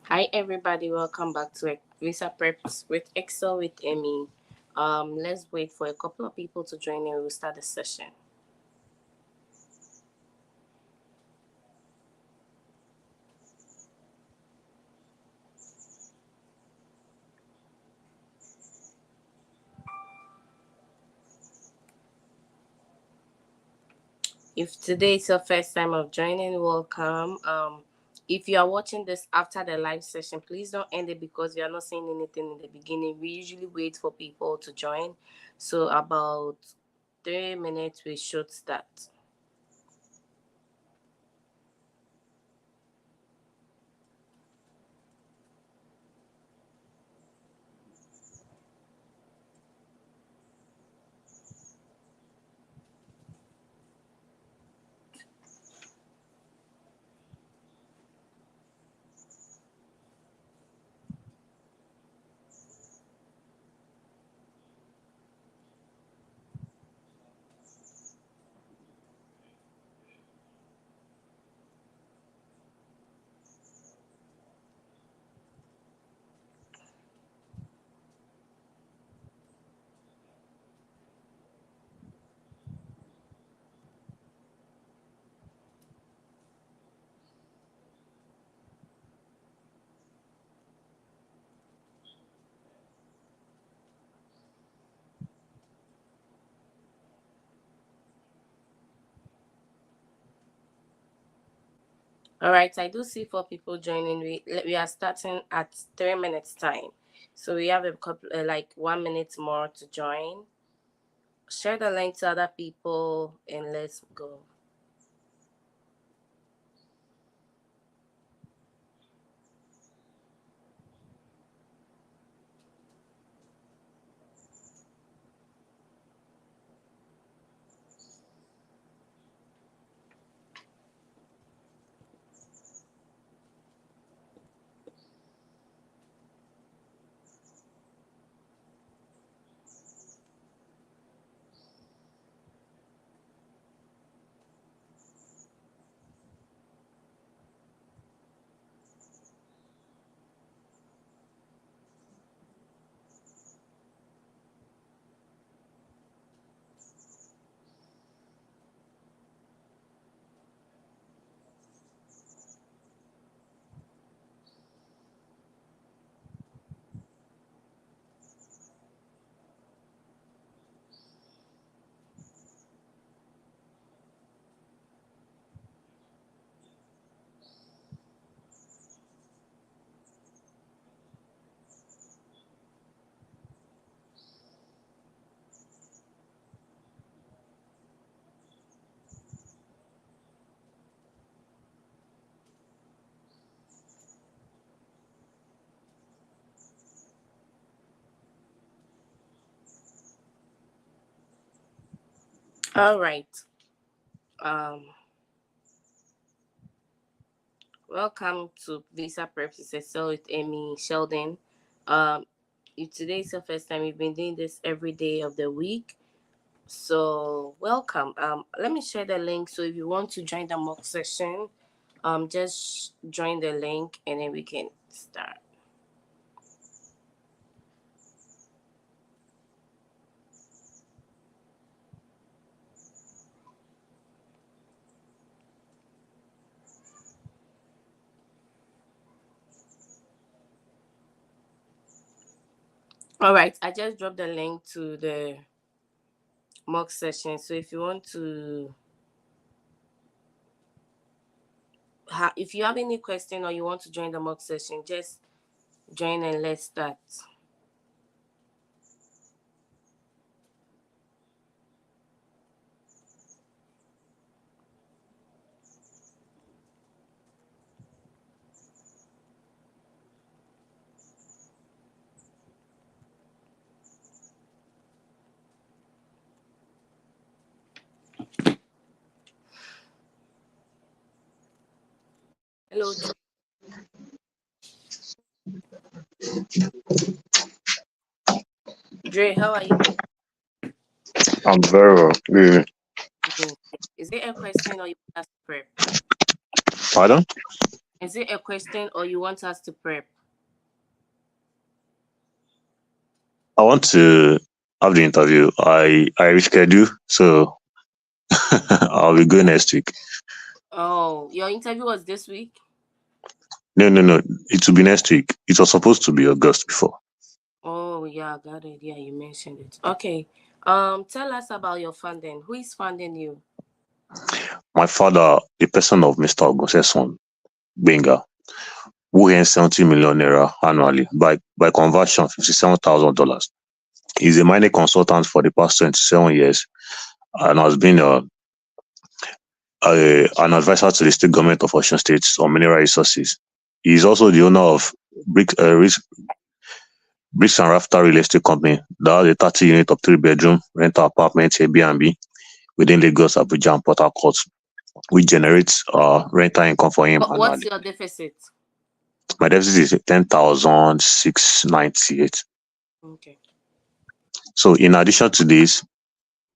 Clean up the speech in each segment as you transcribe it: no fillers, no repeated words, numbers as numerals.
Hi everybody, welcome back to Visa Preps with Excel with Emmy. Let's wait for a couple of people to join and we'll start the session. If today is your first time of joining, welcome. If you are watching this after the live session, please don't end it because we are not saying anything in the beginning. We usually wait for people to join. So about 3 minutes we should start. All right, I do see 4 people joining. We are starting at 3 minutes time, so we have a couple like 1 minute more to join. Share the link to other people and let's go. All right. Um, Welcome to Visa Preps. It's Excel with Amy Sheldon. If today is your first time, we've been doing this every day of the week. So welcome. Let me share the link. So if you want to join the mock session, just join the link and then we can start. All right, I just dropped the link to the mock session. So if you want to, if you have any question or you want to join the mock session, just join and let's start. Hello, Dre. How are you? I'm very well. Yeah. Mm. Is there a question or you ask prep? Pardon? Is it a question or you want us to prep? I want to have the interview. I reschedule, so I'll be going next week. Oh, your interview was this week? No, no, no. It will be next week. It was supposed to be August before. Oh, yeah, got it. Yeah, you mentioned it. Okay. Tell us about your funding. Who is funding you? My father, the person of Mr. Ogunseson Benga, who earns 70 million naira annually by conversion, $57,000. He's a mining consultant for the past 27 years and has been an advisor to the state government of Osun State on mineral resources. He is also the owner of Bricks and Rafter Real Estate Company that has a 30 unit of 3 bedroom rental apartment Airbnb within Lagos, Abuja, and Port Harcourt, which generates rental income for him What's annually. your deficit? My deficit is 10,698. Okay. So in addition to this,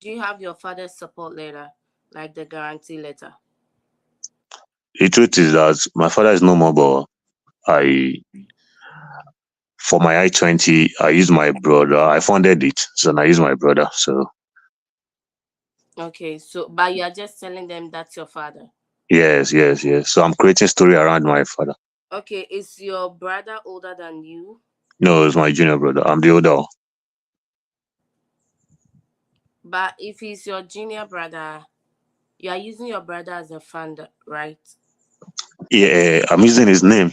Do you have your father's support letter, like the guarantee letter? the truth is that my father is no more, but I for my I-20, I used my brother. I funded it, so I used my brother. So Okay, so but you are just telling them that's your father. yes, yes, yes. So I'm creating story around my father. Okay, is your brother older than you? No, it's my junior brother. I'm the older one. But if he's your junior brother, you are using your brother as a fund, right? Yeah, I'm using his name.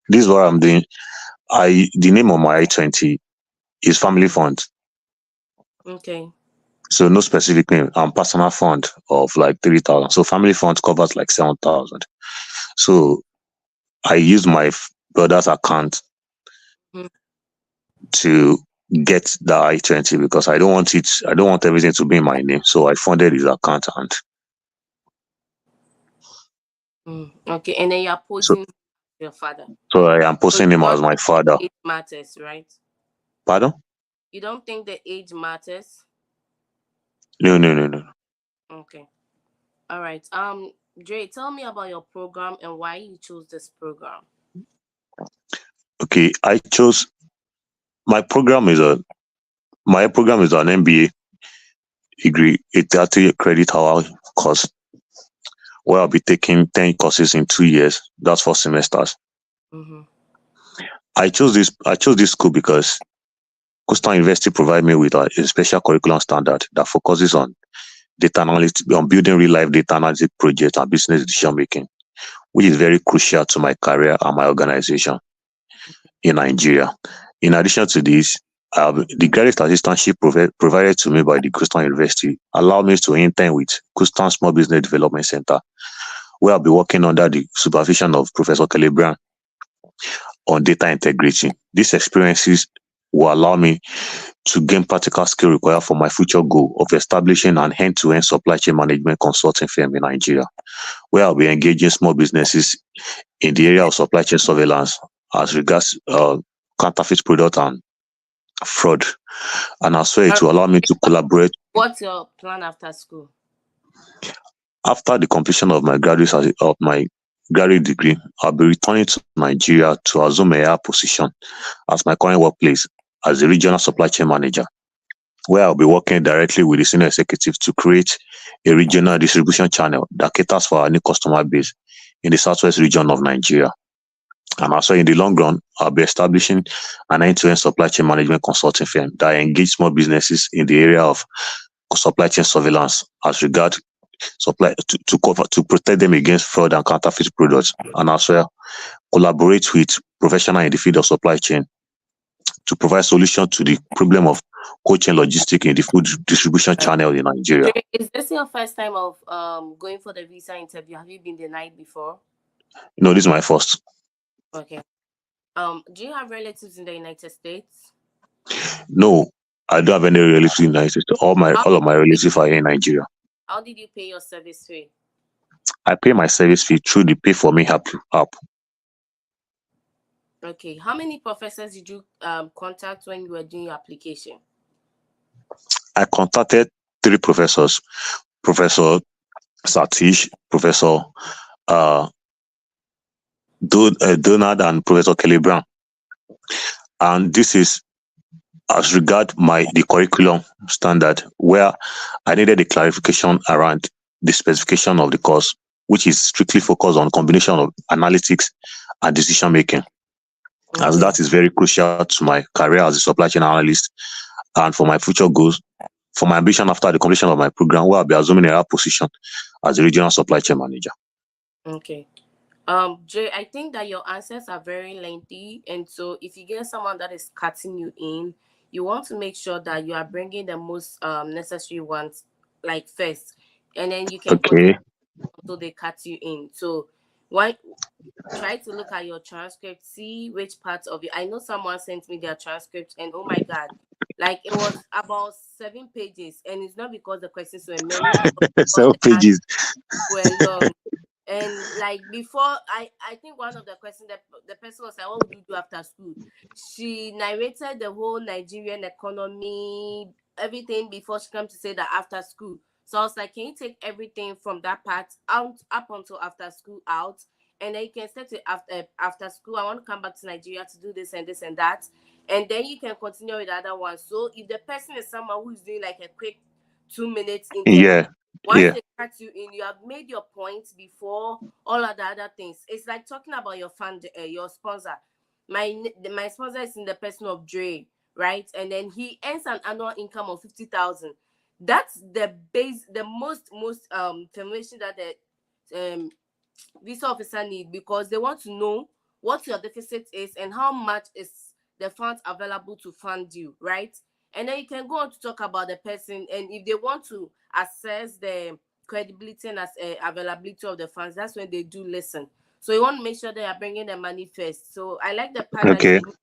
This is what I'm doing. The name of my I-20 is family fund. Okay. So no specific name. Personal fund of like 3,000. So family fund covers like 7,000. So I use my brother's account Mhm. to get the I-20 because I don't want it. I don't want everything to be in my name. So I funded his account, and Okay, and then you are so posing your father. so I am So you posting him as don't my father. think age matters, right? Pardon? You don't think the age matters? No, no, no, no. Okay. All right. Dre, tell me about your program and why you chose this program. Okay, my program is an MBA degree, a 30 credit hour course where I'll be taking 10 courses in 2 years. That's 4 semesters. Mm-hmm. I chose this school because Coastal University provide me with a special curriculum standard that focuses on data analytics, on building real life data analytics projects and business decision making, which is very crucial to my career and my organization in Nigeria. In addition to this, the graduate assistantship provided to me by the Coastal University allowed me to intern with Coastal Small Business Development Center, where I'll be working under the supervision of Professor Calibran on data integrity. These experiences will allow me to gain practical skill required for my future goal of establishing an end-to-end supply chain management consulting firm in Nigeria, where I'll be engaging small businesses in the area of supply chain surveillance as regards counterfeit product and fraud. And as well, it will allow me to collaborate. What's your plan after school? After the completion of my graduate degree, I'll be returning to Nigeria to assume a higher position as my current workplace as a regional supply chain manager, where I'll be working directly with the senior executive to create a regional distribution channel that caters for our new customer base in the southwest region of Nigeria. And also in the long run, I'll be establishing an end-to-end supply chain management consulting firm that engage small businesses in the area of supply chain surveillance as regard supply to protect them against fraud and counterfeit products, and as well collaborate with professionals in the field of supply chain to provide solution to the problem of cold chain logistics in the food distribution channel in Nigeria. Dre, is this your first time of going for the visa interview? Have you been denied before? No, this is my first. Okay. Do you have relatives in the United States? No, I don't have any relatives in the United States. How All of did my you pay, relatives are here in Nigeria. how did you pay your service fee? I pay my service fee through the Pay for Me app. Okay. How many professors did you contact when you were doing your application? I contacted 3 professors: Professor Satish, Professor uh, Donald and Professor Kelly Brown. And this is as regard the curriculum standard, where I needed a clarification around the specification of the course, which is strictly focused on combination of analytics and decision making, as Okay. that is very crucial to my career as a supply chain analyst and for my future goals, for my ambition after the completion of my program, where I'll be assuming a position as a regional supply chain manager. Okay. Jay, I think that your answers are very lengthy, and so if you get someone that is cutting you in, you want to make sure that you are bringing the most necessary ones like first, and then you can continue Okay. until they cut you in. So, why try to look at your transcript, see which parts of it. I know someone sent me their transcript, and oh my god, like it was about 7 pages, and it's not because the questions were many, it was because So the answers pages. were long. And like before, I think one of the questions that the person was like, "What would you do after school?" She narrated the whole Nigerian economy, everything before she came to say that after school. So I was like, "Can you take everything from that part out up until after school out, and then you can set it after school? I want to come back to Nigeria to do this and that, and then you can continue with the other one." So if the person is someone who is doing like a quick 2 minutes interview, Yeah. once Yeah. they cut you in, you have made your points before all of the other things. It's like talking about your fund, your sponsor. My sponsor is in the person of Dre, right? And then he earns an annual income of 50,000. That's the base, the most information that the visa officer need, because they want to know what your deficit is and how much is the funds available to fund you, right? And then you can go on to talk about the person, and if they want to assess the credibility and availability of the funds, that's when they do listen. So you want to make sure they are bringing the money first. So I like the part that you Okay. put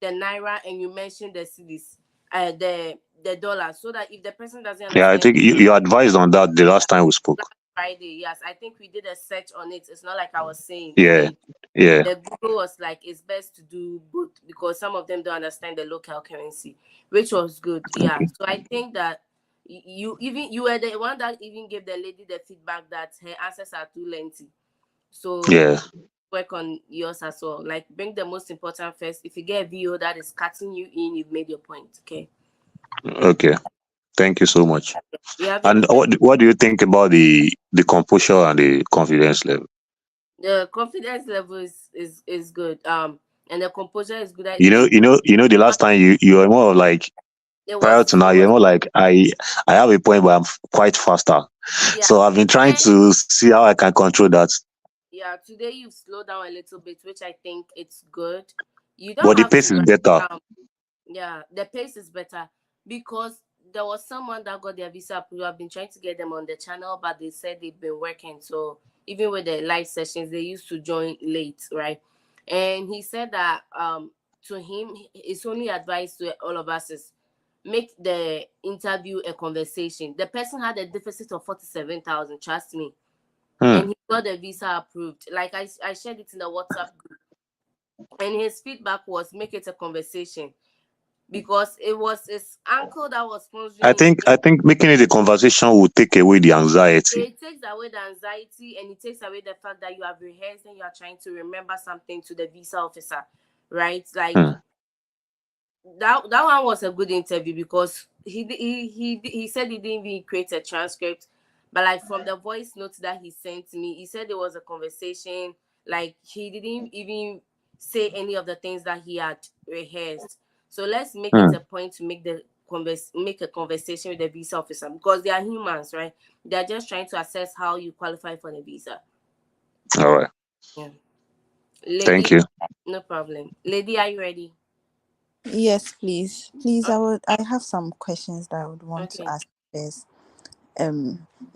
the naira and you mentioned the cities, the dollar, so that if the person doesn't Yeah, I understand think you advised on that the last time we spoke. last Friday, yes, I think we did a search on it. It's not like I was saying, and Yeah. then Yeah. the Google was like, it's best to do both because some of them don't understand the local currency, which was good. Yeah. Okay. So I think that you were the one that even gave the lady the feedback that her answers are too lengthy. So Yeah. work on yours as well. Like bring the most important first. If you get a video that is cutting you in, you've made your point. Okay. Okay. Thank you so much. You have any And question? what do you think about the composure and the confidence level? The confidence level is good. And the composure is good. The last time you were more of like, prior to now, It you're was more like I have a point, but I'm quite faster. yeah. So I've been trying Today, to see how I can control that. yeah, today you've slowed down a little bit, which I think it's good. You don't But the have to pace is rush better. down. Yeah, the pace is better because there was someone that got their visa approved. I've been trying to get them on the channel, but they said they've been working. So even with the live sessions, they used to join late, right? And he said that to him, it's only advice to all of us is make the interview a conversation. The person had a deficit of 47,000. Trust me, Hmm. and he got the visa approved. Like I shared it in the WhatsApp group, and his feedback was make it a conversation because it was his uncle that was I sponsoring think him. I think making it a conversation will take away the anxiety. It takes away the anxiety and it takes away the fact that you have rehearsed and you are trying to remember something to the visa officer, right? Like Hmm. that one was a good interview because he said he didn't even create a transcript, but like from the voice notes that he sent me, he said there was a conversation. Like he didn't even say any of the things that he had rehearsed. So let's make it Hmm. a point to make a conversation with the visa officer because they are humans, right? They're just trying to assess how you qualify for the visa. All right. Yeah, Thank lady, you. no problem. Lady, are you ready? Yes, please. Please, Okay, I have some questions that I would want to okay, ask first.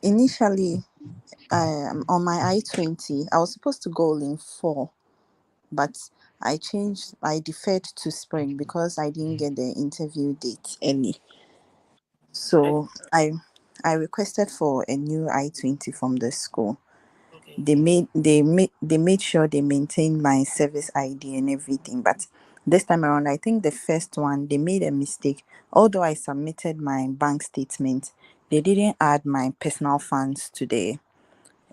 Initially, on my I-20, I was supposed to go in fall, but I deferred to spring because I didn't get the interview date early. okay, So I requested for a new I-20 from the school. okay. They made sure they maintained my service ID and everything, but this time around I think the first one they made a mistake. Although I submitted my bank statement, they didn't add my personal funds to the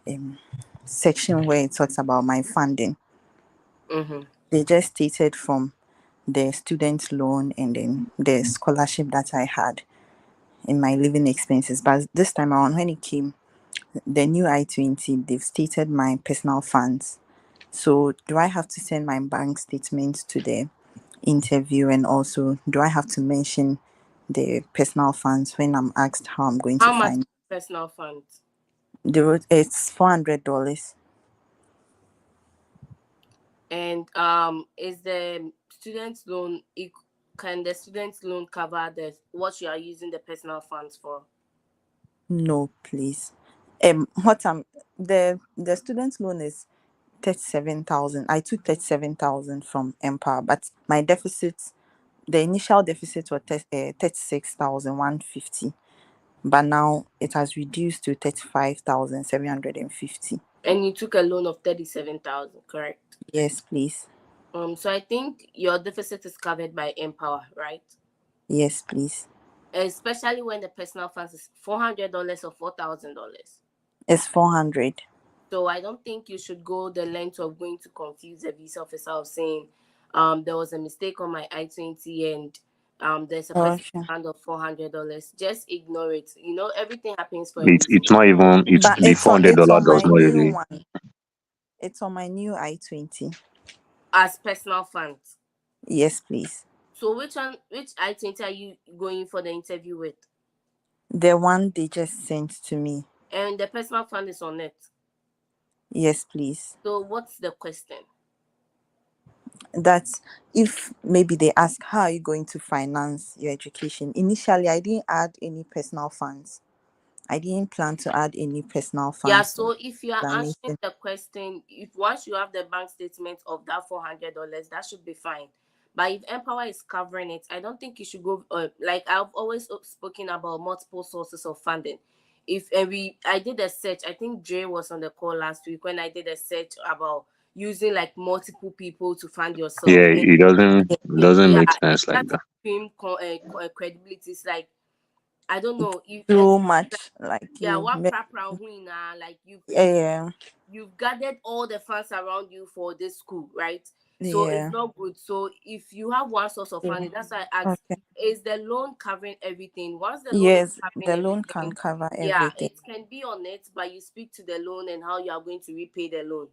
um, section where it talks about my funding. Mm-hmm. They just stated from the student loan and then the scholarship that I had in my living expenses. But this time around, when it came, the new I-20, they've stated my personal funds. So do I have to send my bank statement to the interview, and also do I have to mention the personal funds when I'm asked how I'm going to How much find personal funds? it's $400. And is the student loan can the student loan cover the what you are using the personal funds for? No, please. What I'm the student loan is 37,000. I took 37,000 from Empower, but my deficit, the initial deficit was 36,150, but now it has reduced to 35,750. And you took a loan of 37,000, correct? Yes, please. So I think your deficit is covered by Empower, right? Yes, please. Especially when the personal funds is $400 or $4,000. It's 400. So I don't think you should go the length of going to confuse the visa officer of saying, there was a mistake on my I-20 and there's a personal Okay. fund of $400. Just ignore it. You know, everything happens for a It's reason. it's not even it's But the four hundred it's dollar on does my not new really. one. It's on my new I-20. As personal funds. Yes, please. So which I-20 are you going for the interview with? The one they just sent to me. And the personal fund is on it. Yes, please. So what's the question? That's if maybe they ask how are you going to finance your education. Initially, I didn't add any personal funds. I didn't plan to add any personal Yeah, funds so if you are than answering anything. the question, if once you have the bank statement of that $400, that should be fine. But if Empower is covering it, I don't think you should go. Like I've always spoken about multiple sources of funding. If and we, I did a search. I think Jay was on the call last week when I did a search about using like multiple people to fund yourself. Yeah, And it doesn't yeah, make it sense like that. doesn't seem credibility. It's like I don't know if So much like yeah, you what make. proper like Yeah, you've gathered all the funds around you for this school, right? So it's yeah, not good. So if you have one source of yeah. funding, that's why I asked, Okay. is the loan covering everything? Once the loan is Yes, covering the loan can everything, cover yeah, everything. it can be on it, but you speak to the loan and how you are going to repay the loan.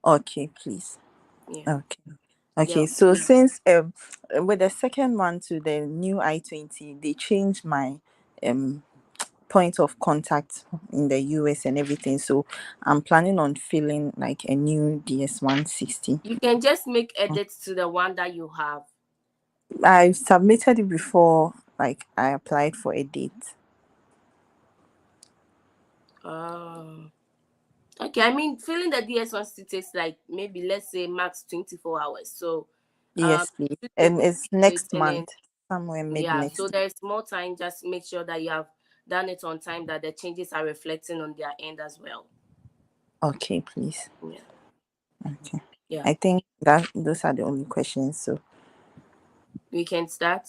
Okay, please. Yeah. Okay. Okay, Yeah. so since with the second one to the new I-20, they changed my um point of contact in the US and everything. So I'm planning on filling like a new DS-160. You can just make edits to the one that you have. I submitted it before, like I applied for a date. Um okay, I mean filling the DS-160 takes like maybe let's say max 24 hours. So Yes, please. should be And able to it's do it next and then month, somewhere mid yeah, next so month. there's more time. Just make sure that you have done it on time, that the changes are reflecting on their end as well. Okay, please. Yeah. Okay. Yeah. I think that those are the only questions. So We can start.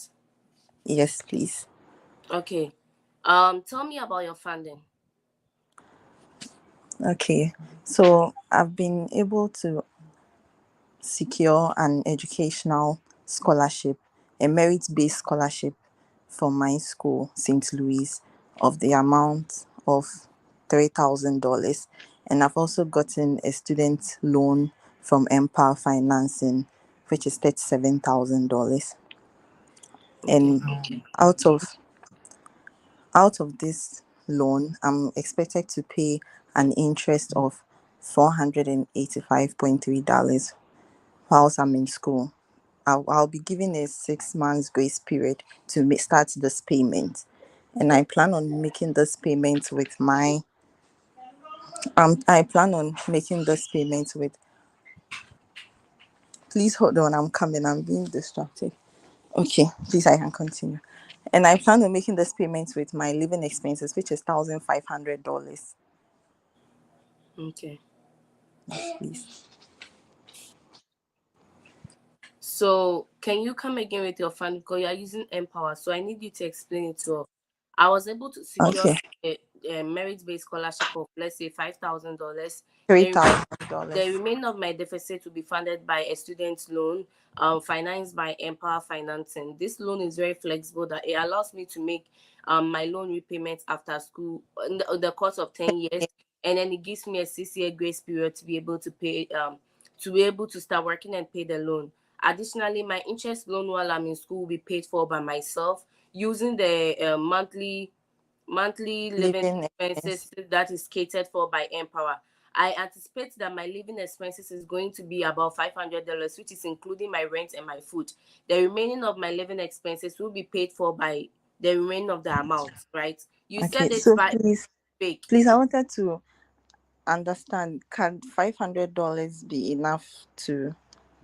yes, please. Okay. Tell me about your funding. Okay. So I've been able to secure an educational scholarship, a merit based scholarship from my school, St. Louis, of the amount of $3,000. And I've also gotten a student loan from Empower Financing, which is $37,000. Okay. And out of out of this loan, I'm expected to pay an interest of $485.3 whilst I'm in school. I'll be given a 6 months grace period to start this payment. And I plan on making this payment with my I plan on making this payment with please hold on, I'm coming, I'm being distracted. Okay, please I can continue. And I plan on making this payment with my living expenses, which is $1,500. Okay. Please. So can you come again with your fund because you are using Empower? So I need you to explain it to us. I was able to secure Okay. a merit-based scholarship of let's say $5,000. Then 3,000. The $500. remaining of my deficit will be funded by a student loan, financed by Empower Financing. This loan is very flexible that it allows me to make my loan repayments after school in the course of 10 years, and then it gives me a 6-year grace period to be able to pay to be able to start working and pay the loan. Additionally, my interest loan while I'm in school will be paid for by myself using the monthly living Living expense. expenses that is catered for by Empower. I anticipate that my living expenses is going to be about $500, which is including my rent and my food. The remaining of my living expenses will be paid for by the remaining of the amount, right? You Okay, said it's so fake. please, I wanted to understand, can $500 be enough to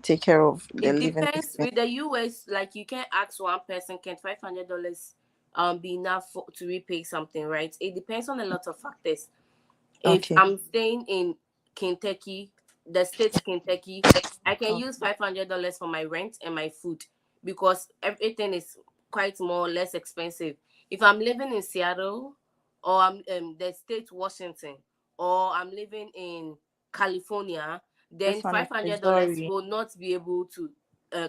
take care of the It living depends expense? with the US. Like you can ask one person, can $500 be enough to repay something, right? It depends on a lot of factors. If Okay. I'm staying in Kentucky, the state Kentucky, I can Oh, use $500 for my rent and my food because everything is quite more or less expensive. If I'm living in Seattle or I'm the state Washington or I'm living in California, then this one is $500 Missouri. will not be able to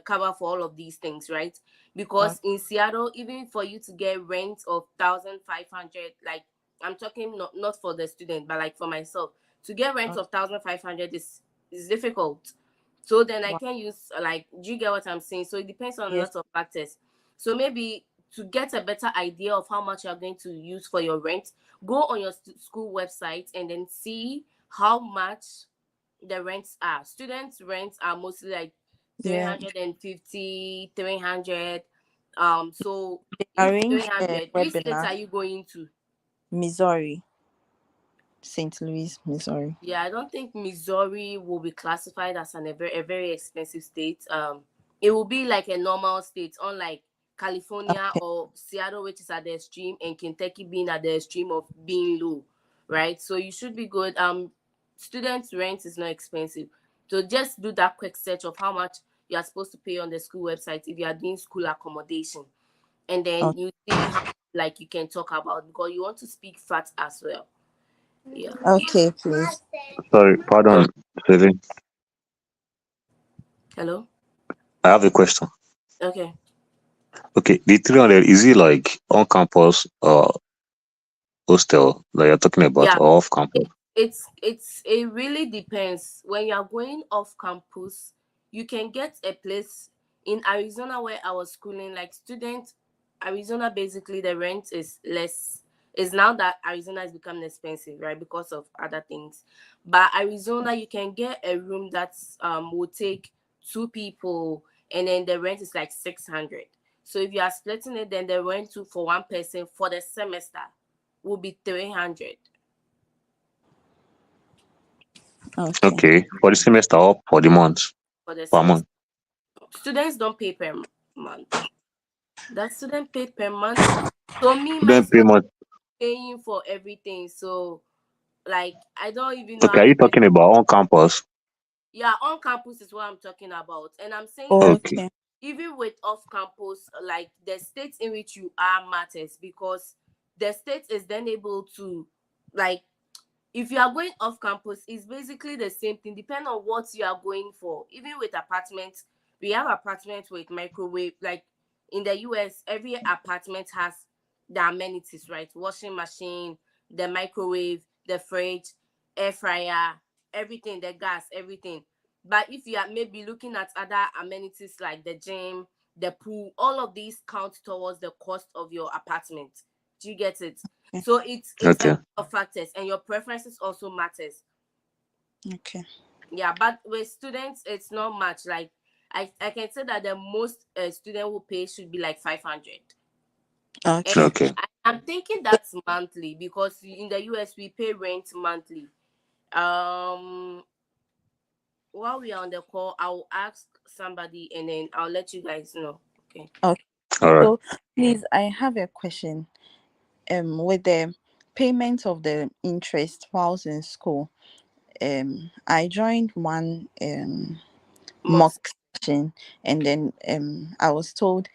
cover for all of these things, right? Because Okay. in Seattle, even for you to get rent of 1,500, like I'm talking not for the student, but like for myself, to get rent Okay. of 1,500 is difficult. So then I Wow. can use like, do you get what I'm saying? So it depends on a Yes. lot of factors. So maybe to get a better idea of how much you're going to use for your rent, go on your school website and then see how much the rents are. Students' rents are mostly like Yeah. 350, 300. So They if arranged a 300, which state webinar, are you going to? Missouri, St. Louis, Missouri. Yeah, I don't think Missouri will be classified as a very expensive state. It will be like a normal state, unlike California Okay. or Seattle, which is at the extreme, and Kentucky being at the extreme of being low, right? So you should be good. Students' rent is not expensive, so just do that quick search of how much you are supposed to pay on the school website if you are doing school accommodation, and then Okay. you see how like you can talk about because you want to speak fat as well. Yeah. Okay, please. Sorry, pardon, Saving. Hello. I have a question. Okay. Okay, the 300, is it like on campus hostel that you're talking about Yeah, or off campus? it really depends. When you are going off campus, you can get a place in Arizona where I was schooling. Like student, Arizona basically the rent is less. Is now that Arizona is becoming expensive, right? Because of other things. But Arizona, you can get a room that's will take 2 people, and then the rent is like 600. So if you are splitting it, then the rent for one person for the semester will be 300 Okay. Okay, for the semester or for the month? for the Per month. semester. Students don't pay per month. That student pay per month. So me Student myself payment. paying for everything. So like I don't even know Okay, how are the you talking about on campus? yeah, on campus is what I'm talking about. And I'm saying that Okay, Okay. even with off campus, like the state in which you are matters because the state is then able to like if you are going off campus, it's basically the same thing, depending on what you are going for. Even with apartments, we have apartments with microwave. Like in the US, every apartment has the amenities, right? Washing machine, the microwave, the fridge, air fryer, everything, the gas, everything. But if you are maybe looking at other amenities like the gym, the pool, all of these count towards the cost of your apartment. Do you get it? Okay. So it's a okay, lot of factors, and your preferences also matters. Okay. Yeah, but with students, it's not much. Like I can say that the most a student will pay should be like 500. And Okay. okay. I'm thinking that's monthly because in the US we pay rent monthly. Um, while we are on the call, I'll ask somebody and then I'll let you guys know. Okay. Okay. All right. So please, I have a question. With the payment of the interest whilst in school, I joined one Most mock session, and then I was told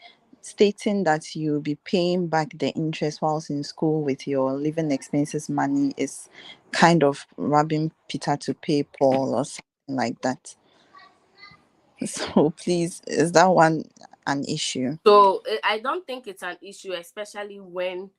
stating that you'll be paying back the interest whilst in school with your living expenses money is kind of robbing Peter to pay Paul or something like that. So please, is that one an issue? So I don't think it's an issue, especially when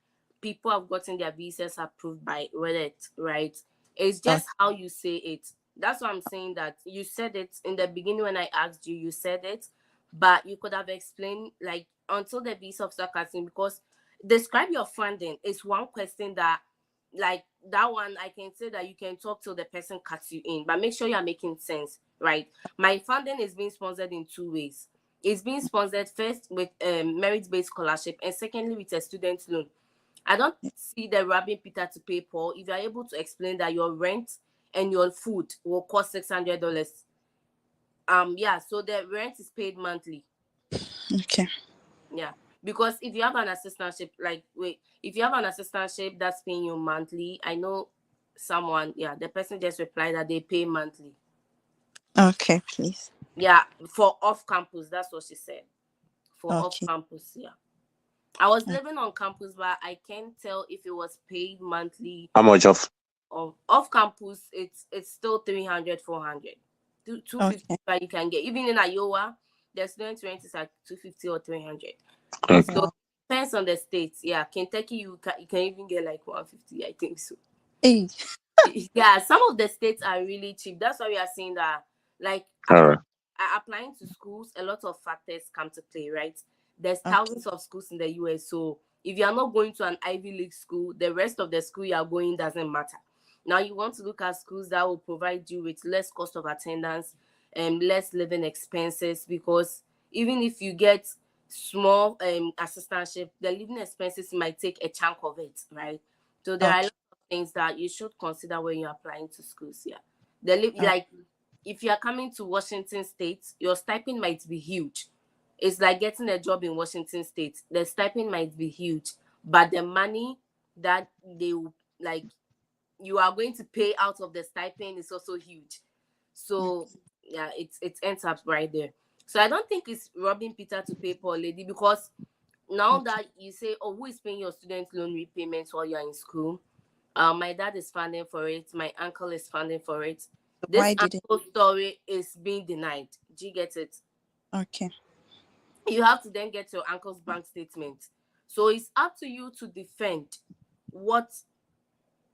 people have gotten their visas approved by Reddit, right? It's Okay. just how you say it. That's why I'm saying that you said it in the beginning when I asked you, you said it, but you could have explained like until the visa officer cuts in, because describe your funding is one question that, like that one I can say that you can talk till the person cuts you in, but make sure you're making sense, right? My funding is being sponsored in two ways. It's being sponsored first with merit-based scholarship, and secondly with a student loan. I don't see the robbing Peter to pay Paul. If you're able to explain that your rent and your food will cost $600, yeah, so the rent is paid monthly. Okay. Yeah, because if you have an assistantship, like wait, if you have an assistantship that's paying you monthly, I know someone. Yeah, the person just replied that they pay monthly. Okay, please. Yeah, for off campus, that's what she said. For off Okay. campus, yeah. I was living on campus, but I can't tell if it was paid monthly How much of? or off campus. It's still 300, 400, 250. Okay. But you can get even in Iowa, the student rent is like 250 or 300. Okay. So Wow. depends on the states. Yeah, Kentucky you can even get like 150. I think so. Hey. Yeah, some of the states are really cheap. That's why we are seeing that, like, All right. applying to schools, a lot of factors come to play, right? There's Okay. thousands of schools in the US, so if you are not going to an Ivy League school, the rest of the school you are going doesn't matter. Now you want to look at schools that will provide you with less cost of attendance and less living expenses, because even if you get small assistantship, the living expenses might take a chunk of it, right? So there are a Okay. lot of things that you should consider when you're applying to schools. Yeah, the Oh, like if you are coming to Washington State, your stipend might be huge. It's like getting a job in Washington State. The stipend might be huge, but the money that they will, like, you are going to pay out of the stipend is also huge. So yeah, it ends up right there. So I don't think it's robbing Peter to pay Paul, lady, because now okay. that you say, oh, who is paying your student loan repayments while you're in school? My dad is funding for it. My uncle is funding for it. So This why didn't? uncle story is being denied. Do you get it? Okay. You have to then get your uncle's bank statement. So it's up to you to defend what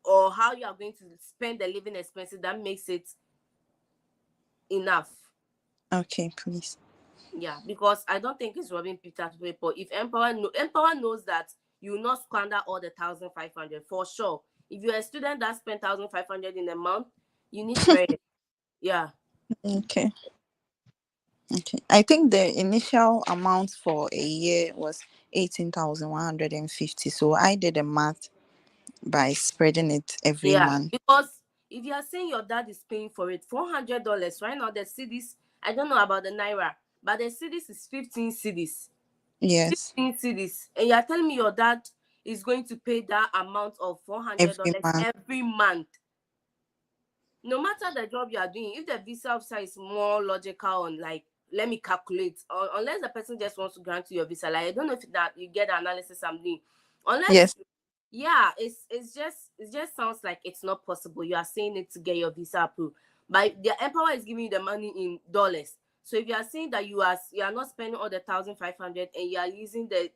or how you are going to spend the living expenses that makes it enough. Okay, please. Yeah, because I don't think it's robbing Peter to pay Paul. If Empower knows that you will not squander all the 1,500 for sure. If you're a student that spent 1,500 in a month, you need bread. Yeah. Okay. Okay. I think the initial amount for a year was 18,150. So I did the math by spreading it every Yeah, month. because if you are saying your dad is paying for it, $400 right now, the cities, I don't know about the naira, but the cities is 15 cities, Yes. 15 cities, and you are telling me your dad is going to pay that amount of four hundred Every dollars month. every month. No matter the job you are doing, if the visa officer is more logical on like, let me calculate, or unless the person just wants to grant you your visa, like I don't know if that you get the analysis I'm doing, unless Yes. yeah, it just sounds like it's not possible. You are saying it to get your visa approved, but the emperor is giving you the money in dollars. So if you are saying that you are not spending all the 1,500 and you are using the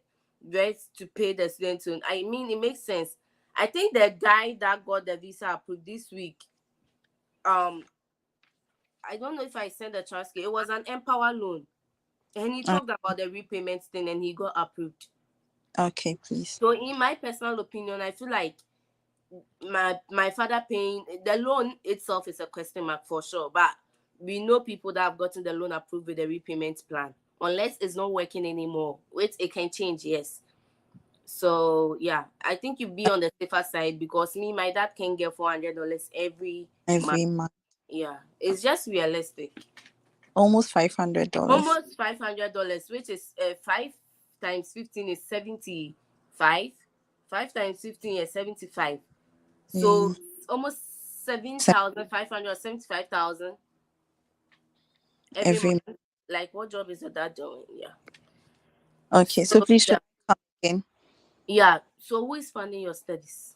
rest to pay the student loan, I mean it makes sense. I think the guy that got the visa approved this week, um, I don't know if I sent the transcript. It was an empower loan, and he O- talked about the repayment thing, and he got approved. Okay, please. So in my personal opinion, I feel like my father paying the loan itself is a question mark for sure, but we know people that have gotten the loan approved with the repayment plan, unless it's not working anymore, which it can change, yes. So yeah, I think you be on the safer side, because me, my dad can get $400 every month. Every month. Yeah, it's just realistic. Almost $500. Almost $500, which is 5 times 15 is 75. 5 times 15 is 75. Yeah. So almost So 7,500, 75,000 every every month. Like, what job is your dad doing? Yeah. Okay, so So please should yeah, I come again? yeah. So who is funding your studies?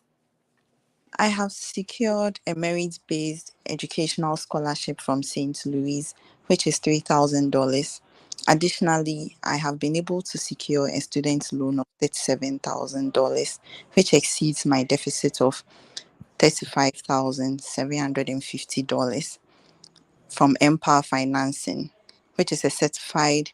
I have secured a merit-based educational scholarship from St. Louis, which is $3,000. Additionally, I have been able to secure a student loan of $37,000, which exceeds my deficit of $35,750 from Empower Financing, which is a certified,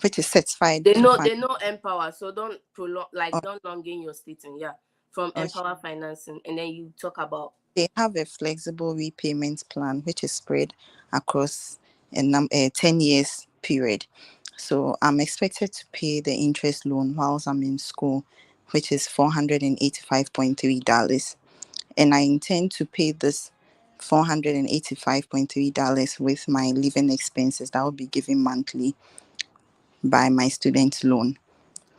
which is certified They to know fund. they know Empower, so don't prolong, Oh, like don't long in your statement. Yeah, from okay. Empower Financing, and then you talk about. They have a flexible repayment plan which is spread across a 10 years period. So I'm expected to pay the interest loan whilst I'm in school, which is $485.3. And I intend to pay this $485.3 with my living expenses that will be given monthly by my student loan,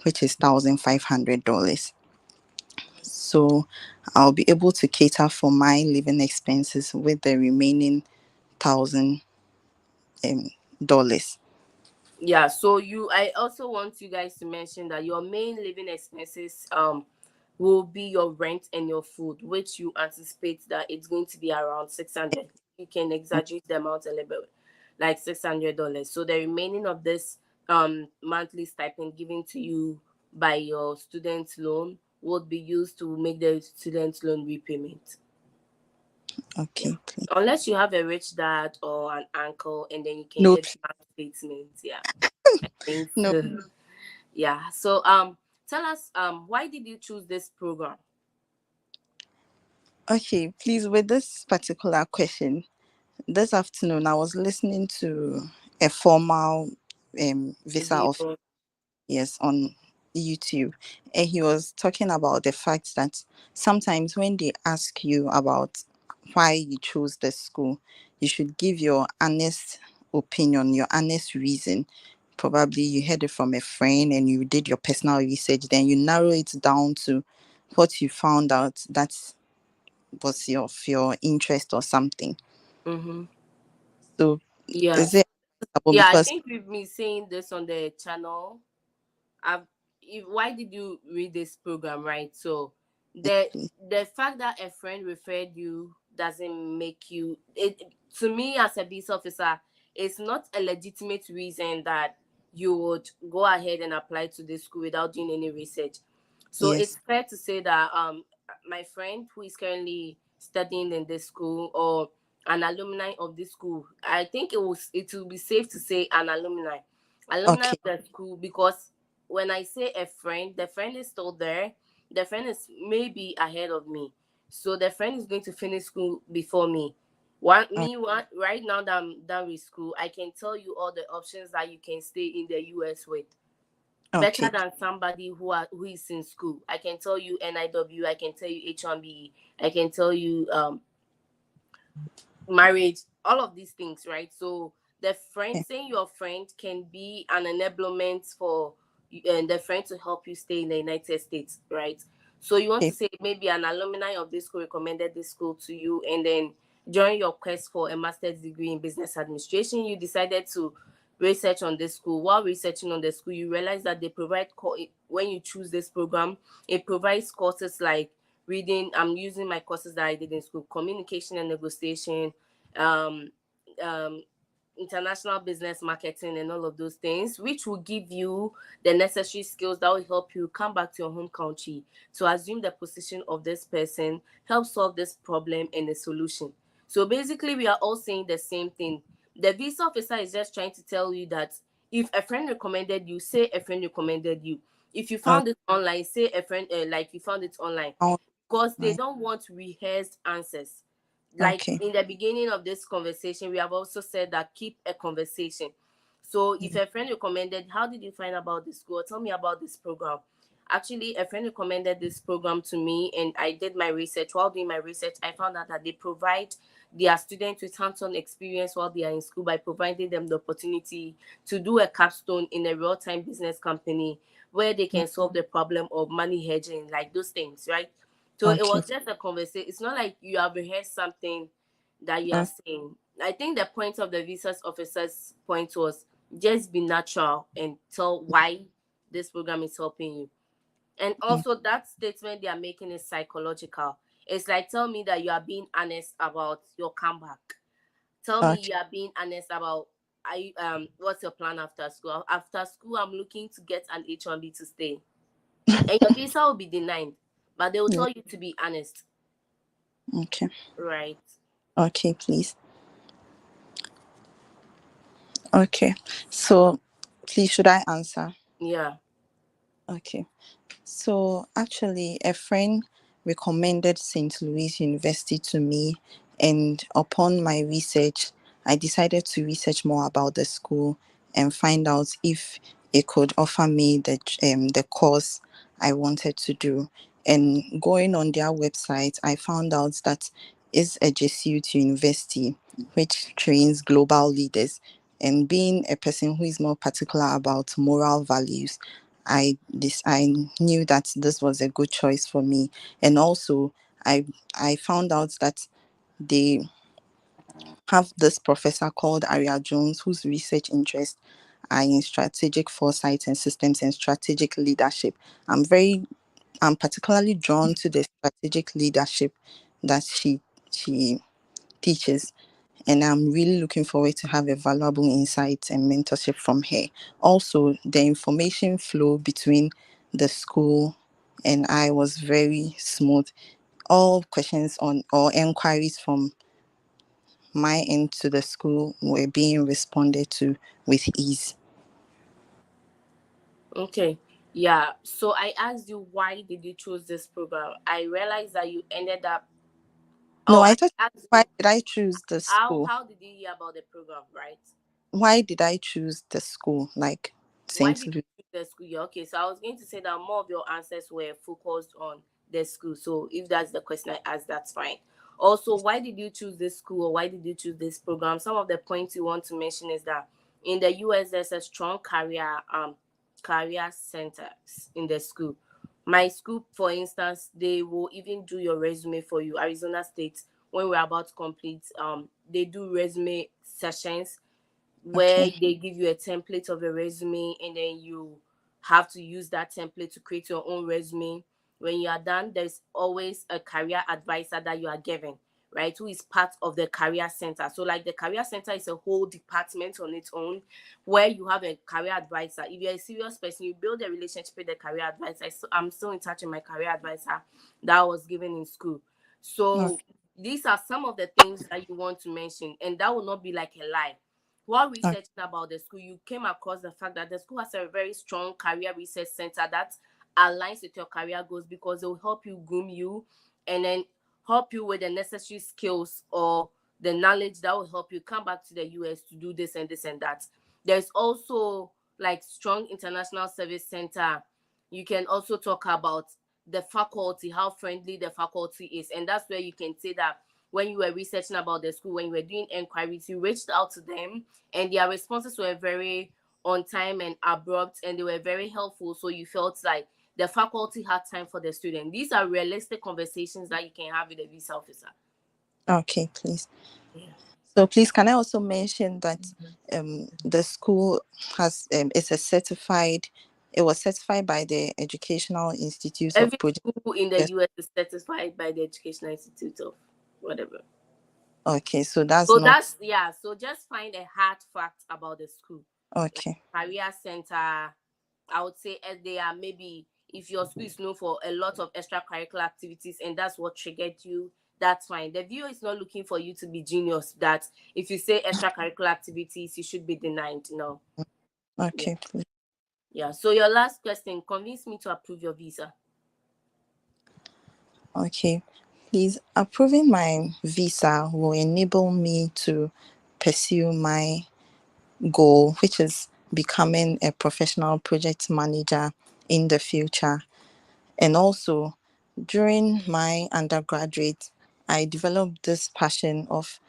which is $1,500. So I'll be able to cater for my living expenses with the remaining $1,000. Yeah, so I also want you guys to mention that your main living expenses will be your rent and your food, which you anticipate that it's going to be around 600. You can exaggerate the amount a little bit, like $600. So the remaining of this monthly stipend given to you by your student loan would be used to make the student loan repayment. Yeah. Okay, please. Unless you have a rich dad or an uncle, and then you can No, get bank statements. Yeah, I think no. so. Yeah. So tell us why did you choose this program? Okay, please. With this particular question, this afternoon I was listening to a formal visa of Video. yes on YouTube, and he was talking about the fact that sometimes when they ask you about why you chose the school, you should give your honest opinion, your honest reason. Probably you heard it from a friend and you did your personal research, then you narrow it down to what you found out that was your interest or something. Mm-hmm. So Yeah. is it acceptable? Yeah, I Because think we've been saying this on the channel. I've, why did you read this program, right? So the please, the fact that a friend referred you doesn't make you it. To me, as a peace officer, it's not a legitimate reason that you would go ahead and apply to this school without doing any research. So it's yes, fair to say that my friend who is currently studying in this school, or an alumni of this school, I think it will be safe to say an alumni of okay, the school, because when I say a friend, the friend is still there. The friend is maybe ahead of me. So the friend is going to finish school before me. uh, Right now that I'm done with school, I can tell you all the options that you can stay in the US with. Better okay, than somebody who is in school. I can tell you NIW, I can tell you H1B, I can tell you marriage, all of these things, right? So the friend, okay, saying your friend can be an enablement for and the friend to help you stay in the United States, right? So you want okay, to say maybe an alumni of this school recommended this school to you, and then during your quest for a master's degree in business administration, you decided to research on this school. While researching on the school, you realize that they provide when you choose this program, it provides courses like reading. I'm using my courses that I did in school: communication and negotiation, um, um, international business marketing, and all of those things, which will give you the necessary skills that will help you come back to your home country to assume the position of this person, help solve this problem and the solution. So basically, we are all saying the same thing. The visa officer is just trying to tell you that if a friend recommended you, say a friend recommended you. If you okay, found it online, say a friend, like you found it online, oh, because they nice. don't want rehearsed answers. Like Okay, in the beginning of this conversation, we have also said that keep a conversation. So if yeah, a friend recommended, how did you find about this school? Tell me about this program. Actually, a friend recommended this program to me, and I did my research. While doing my research, I found out that they provide their students with hands-on experience while they are in school by providing them the opportunity to do a capstone in a real-time business company where they yeah, can solve the problem of money hedging, like those things, right? So it okay, was just a conversation. It's not like you have rehearsed something that you are okay, saying. I think the point of the visa officer's point was just be natural and tell why this program is helping you. And also, that statement they are making is psychological. It's like, tell me that you are being honest about your comeback. Tell me Okay. you are being honest about, what's your plan after school? After school, I'm looking to get an H1B to stay, and your visa will be denied. But they will Yeah. tell you to be honest, Okay. right? Okay, please. Okay. So, please, should I answer? Yeah. Okay. So actually, a friend recommended St. Louis University to me, and upon my research, I decided to research more about the school and find out if it could offer me the course I wanted to do. And going on their website, I found out that it's a Jesuit university which trains global leaders. And being a person who is more particular about moral values, I knew that this was a good choice for me. And also I I found out that they have this professor called Aria Jones, whose research interests are in strategic foresight and systems and strategic leadership. I'm particularly drawn to the strategic leadership that she teaches, and I'm really looking forward to have a valuable insight and mentorship from her. Also, the information flow between the school and I was very smooth. All questions on or inquiries from my end to the school were being responded to with ease. Okay. Yeah. So I asked you, why did you choose this program? I realized that you ended up. No, Oh, I I thought, asked why you, did I choose the school? how did you hear about the program, right? Why did I choose the school like Why St. did Louis? you choose the school? Yeah, okay, so I was going to say that more of your answers were focused on the school. So if that's the question I asked, that's fine. Also, why did you choose this school, or why did you choose this program? Some of the points you want to mention is that in the US there's a strong career centers in the school. My school, for instance, they will even do your resume for you. Arizona State, when we're about to complete, they do resume sessions where Okay. they give you a template of a resume, and then you have to use that template to create your own resume. When you are done, there's always a career advisor that you are given, right, who is part of the career center. So like the career center is a whole department on its own, where you have a career advisor. If you're a serious person, you build a relationship with the career advisor. So I'm still in touch with my career advisor that I was given in school. Okay. So these are some of the things that you want to mention, and that will not be like a lie. While Okay. researching about the school, you came across the fact that the school has a very strong career research center that aligns with your career goals, because it will help you groom you, and then help you with the necessary skills or the knowledge that will help you come back to the US to do this and this and that. There's also like strong international service center. You can also talk about the faculty, how friendly the faculty is, and that's where you can say that when you were researching about the school, when you were doing inquiries, you reached out to them, and their responses were very on time and abrupt, and they were very helpful. So you felt like the faculty had time for the student. These are realistic conversations that you can have with the visa officer. Okay, please. Yeah. So please, can I also mention that the school has it's a certified. It was certified by the Educational Institute of Every Project. school in the US is certified by the Educational Institute of whatever. Okay, so that's So not that's, yeah. So just find a hard fact about the school, like okay. career center. I would say they are, maybe if your school is known for a lot of extracurricular activities and that's what triggered you, that's fine. The viewer is not looking for you to be genius. That if you say extracurricular activities, you should be denied. No. Yeah. Okay, please. Yeah. So your last question, convince me to approve your visa. Okay, please. Approving my visa will enable me to pursue my goal, which is becoming a professional project manager in the future. And also, during my undergraduate, I developed this passion of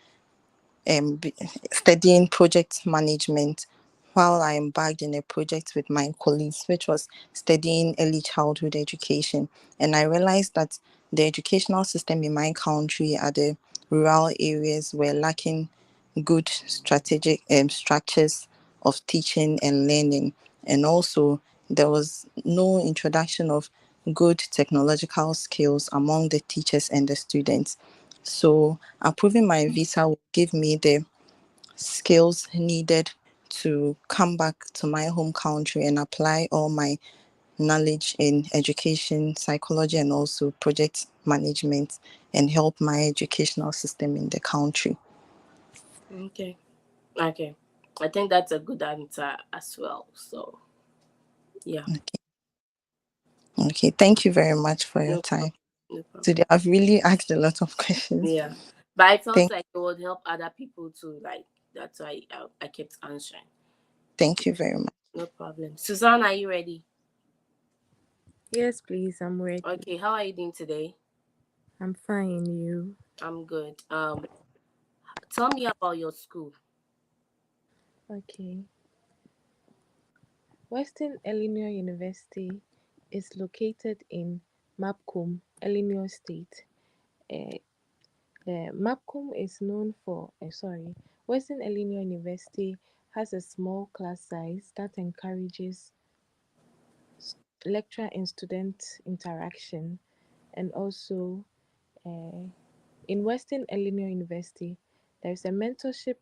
studying project management while I embarked in a project with my colleagues, which was studying early childhood education. And I realized that the educational system in my country at the rural areas were lacking good strategic structures of teaching and learning. And also, there was no introduction of good technological skills among the teachers and the students. So approving my visa will give me the skills needed to come back to my home country and apply all my knowledge in education, psychology, and also project management and help my educational system in the country. Okay. Okay. I think that's a good answer as well. So yeah. Okay. Okay. Thank you very much for your No time. problem. No problem. Today, I've really asked a lot of questions. Yeah. But I felt Thank, like it would help other people too. Like that's why I kept answering. thank you very much. No problem. Suzanne, are you ready? Yes, please, I'm ready. Okay, how are you doing today? I'm fine, you? I'm good. Tell me about your school. Okay. Western Illinois University is located in Macomb, Illinois State. Uh, the Macomb is known for, Western Illinois University has a small class size that encourages lecturer and student interaction, and also uh, in Western Illinois University, there is a mentorship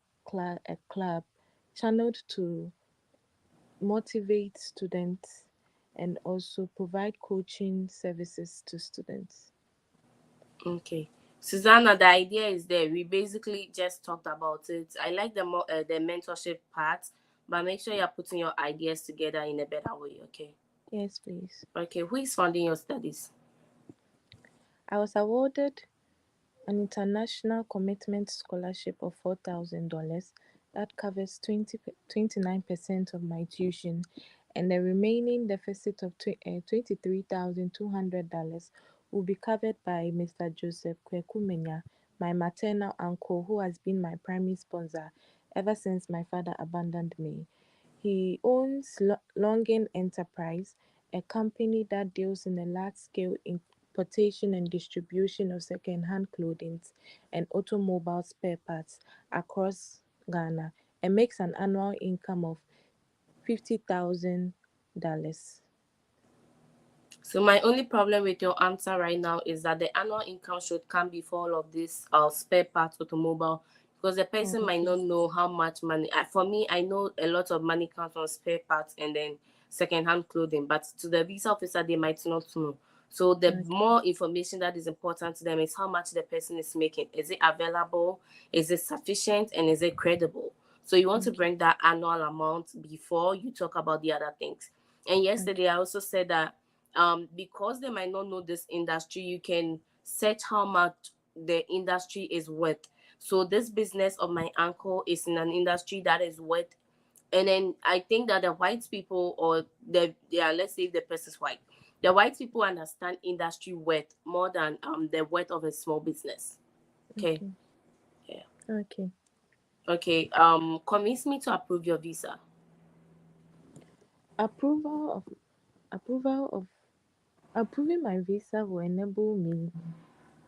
a club channeled to motivate students and also provide coaching services to students. Okay. Susanna, the idea is there. We basically just talked about it. I like the mentorship part, but make sure you're putting your ideas together in a better way, okay? Yes, please. Okay, who is funding your studies? I was awarded an international commitment scholarship of $4,000 that covers 29% of my tuition, and the remaining deficit of $23,200 will be covered by Mr. Joseph Kwekumenya, my maternal uncle, who has been my primary sponsor ever since my father abandoned me. He owns Longin Enterprise, a company that deals in a large-scale importation and distribution of second-hand clothing and automobile spare parts across Ghana, and makes an annual income of $50,000. So my only problem with your answer right now is that the annual income should come before all of this spare parts automobile, because the Oh, person might okay. not know how much money. For me, I know a lot of money comes from spare parts and then second-hand clothing, but to the visa officer they might not know. So the Okay. more information that is important to them is how much the person is making. Is it available? Is it sufficient? And is it credible? So you want to Okay. bring that annual amount before you talk about the other things. And Okay. yesterday I also said that because they might not know this industry, you can search how much the industry is worth. So this business of my uncle is in an industry that is worth, and then I think that the white people, or the yeah, let's say if the person is white, the white people understand industry worth more than the worth of a small business. Okay. Okay. Yeah. Okay. Okay. Convince me to approve your visa. Approval of approval of Approving my visa will enable me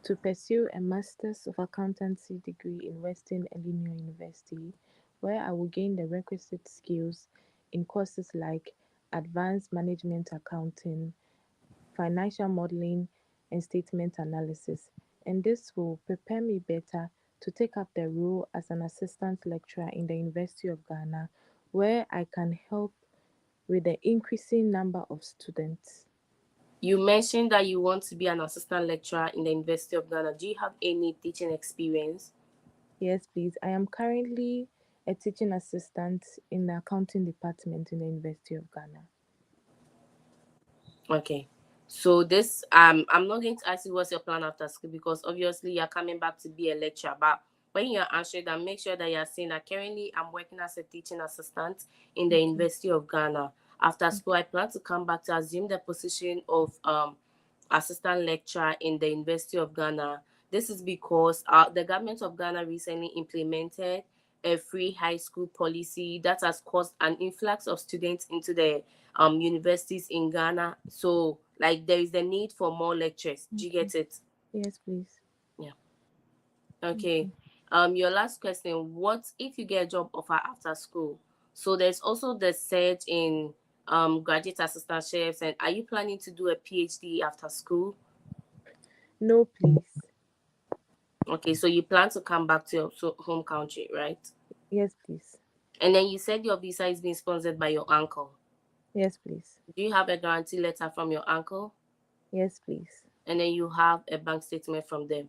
to pursue a Master's of Accountancy degree in Western Illinois University, where I will gain the requisite skills in courses like Advanced Management Accounting, Financial Modeling, and Statement Analysis. And this will prepare me better to take up the role as an assistant lecturer in the University of Ghana, where I can help with the increasing number of students. You mentioned that you want to be an assistant lecturer in the University of Ghana. Do you have any teaching experience? Yes, please. I am currently a teaching assistant in the accounting department in the University of Ghana. Okay. So this I'm not going to ask you what's your plan after school, because obviously you're coming back to be a lecturer. But when you're answering that, make sure that you're saying that currently I'm working as a teaching assistant in the Okay. University of Ghana. After school, I plan to come back to assume the position of assistant lecturer in the University of Ghana. This is because the government of Ghana recently implemented a free high school policy that has caused an influx of students into the universities in Ghana. So like there is the need for more lectures. Do you Okay. get it? Yes, please. Yeah. Okay. Okay. Your last question: what if you get a job offer after school? So there's also the surge in graduate assistantships, and are you planning to do a PhD after school? No, please. Okay, so you plan to come back to your home country, right? Yes, please. And then you said your visa is being sponsored by your uncle. Yes, please. Do you have a guarantee letter from your uncle? Yes, please. And then you have a bank statement from them.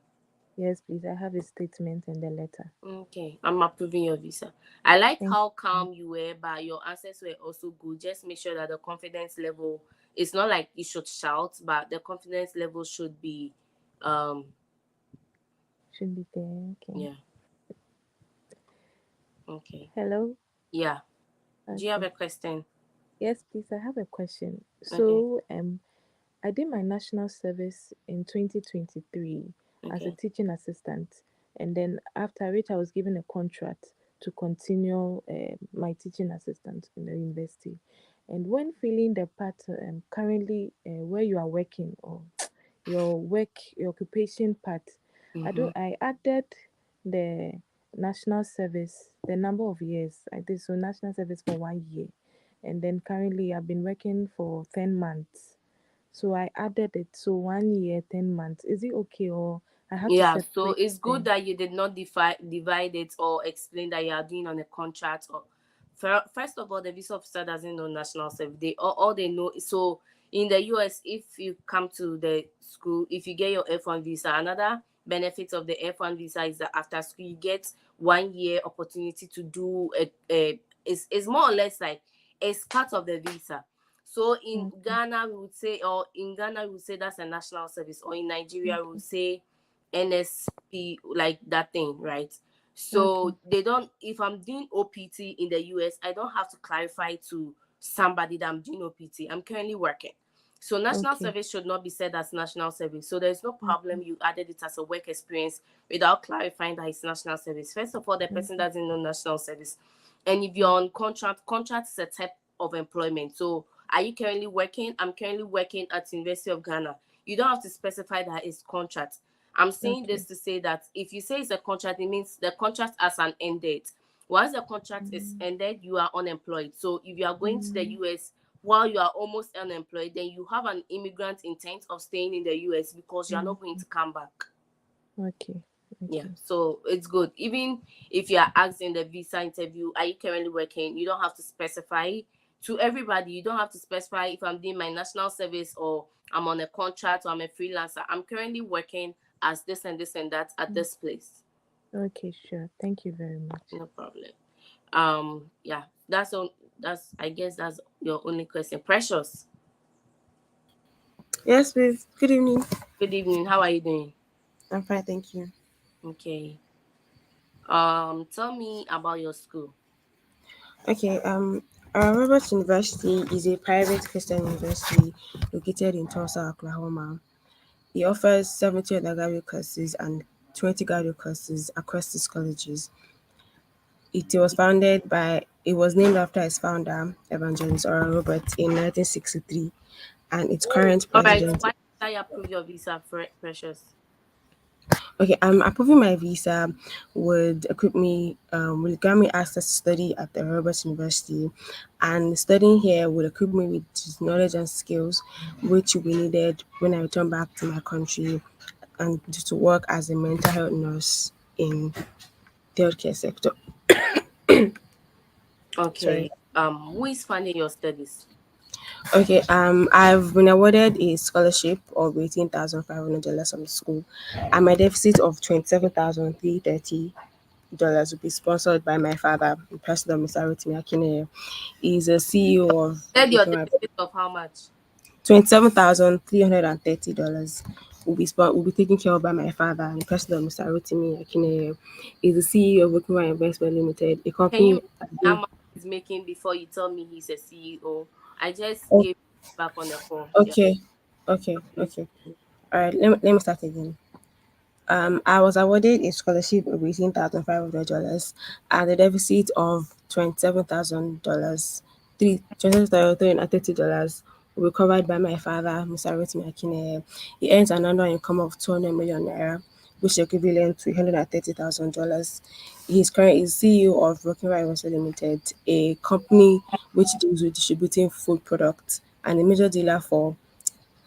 Yes, please. I have a statement and the letter. Okay, I'm approving your visa. I like Thank how you. calm you were, but your answers were also good. Just make sure that the confidence level, it's not like you should shout, but the confidence level should be, um, Should be there. Okay. yeah, okay, Hello? yeah. Do you have Okay. a question? Yes, please. I have a question. Okay, I did my national service in 2023 as a okay, teaching assistant, and then after which I was given a contract to continue my teaching assistant in the university. And when filling the part currently where you are working or your occupation part, mm-hmm. I added the national service, the number of years I did, so national service for 1 year, and then currently I've been working for 10 months. So I added it. So 1 year, 10 months. Is it okay, or I have to Yeah, so separate it's good them? that you did not divide it or explain that you are doing on a contract. Or first of all, the visa officer doesn't know national service. All they know is, so in the US, if you come to the school, if you get your F1 visa, another benefit of the F1 visa is that after school you get 1 year opportunity to do a is more or less like it's part of the visa. So in Okay. Ghana we would say, or in Ghana we would say that's a national service, or in Nigeria we would say NSP, like that thing, right? Okay. So they don't, if I'm doing OPT in the US, I don't have to clarify to somebody that I'm doing OPT. I'm currently working. So national Okay. service should not be said as national service. So there's no Okay. problem you added it as a work experience without clarifying that it's national service. First of all, the person Okay. doesn't know national service. And if you're Okay. on contract is a type of employment. So are you currently working? I'm currently working at University of Ghana. You don't have to specify that it's contract. I'm saying Okay. this to say that if you say it's a contract, it means the contract has an end date. Once the contract is Mm, ended, you are unemployed. So if you are going to the mm, US while you are almost unemployed, then you have an immigrant intent of staying in the US because you are mm. not going to come back. Okay. Yeah, Okay. so it's good. Even if you are asked in the visa interview, are you currently working? You don't have to specify to everybody. You don't have to specify if I'm doing my national service or I'm on a contract or I'm a freelancer. I'm currently working as this and that at Mm. this place. Okay. Sure. Thank you very much. No problem. Yeah, that's all. That's, I guess that's your only question. Precious. Yes, please. Good evening. Good evening. How are you doing? I'm fine, thank you. Okay. Tell me about your school. Okay, Roberts University is a private Christian university located in Tulsa, Oklahoma. It offers 70 undergraduate courses and 20 graduate courses across its colleges. It was named after its founder, Evangelist Oral Roberts, in 1963, and its current All right. president. Why did I approve your visa, Precious? Okay, approving my visa would will grant me access to study at the Roberts University, and studying here would equip me with knowledge and skills which will be needed when I return back to my country and to work as a mental health nurse in the healthcare sector. Sorry. Okay. Who is funding your studies? Okay, I've been awarded a scholarship of $18,500 from the school, and my deficit of $27,330 will be sponsored by my father, President Mr. Rotimi Akineye. He's a CEO of Said your Wickema. deficit of how much? $27,330 will be taken care of by my father, and President Mr. Rotimi Akineye. Is the CEO of Wickema Investment Limited, a Can you company. mention how much he's making before you tell me he's a CEO? I just Oh, gave back on the call. Yeah. okay, okay. All right, let me start again. I was awarded a scholarship of $18,500 and a deficit of $27,000. $27,330 will be covered by my father, Mr. Rotimi Akineye. He earns an annual income of 200 million naira, which is equivalent to $130,000. He's currently CEO of Working Right Limited, a company which deals with distributing food products and a major dealer for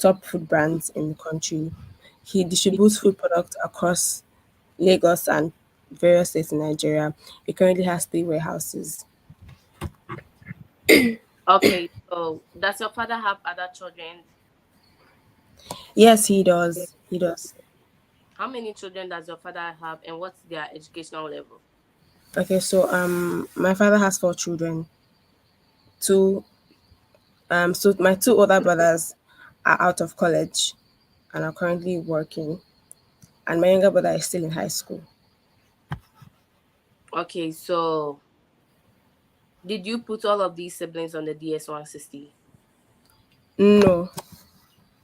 top food brands in the country. He distributes food products across Lagos and various states in Nigeria. He currently has 3 warehouses. Okay, so does your father have other children? Yes, he does. He does. How many children does your father have, and what's their educational level? Okay, so my father has 4 children. Two so my 2 older brothers are out of college and are currently working, and my younger brother is still in high school. Okay, so did you put all of these siblings on the DS-160? No,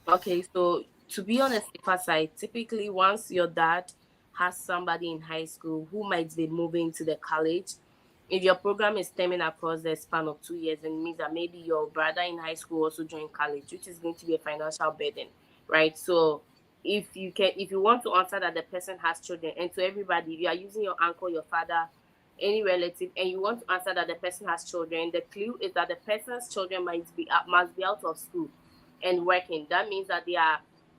Okay, so to be on a safer side, typically once your dad has somebody in high school who might be moving to the college, if your program is stemming across the span of 2 years, then it means that maybe your brother in high school also joined college, which is going to be a financial burden, right? So if you want to answer that the person has children, and to everybody, if you are using your uncle, your father, any relative, and you want to answer that the person has children, the clue is that the person's children must be out of school and working. That means that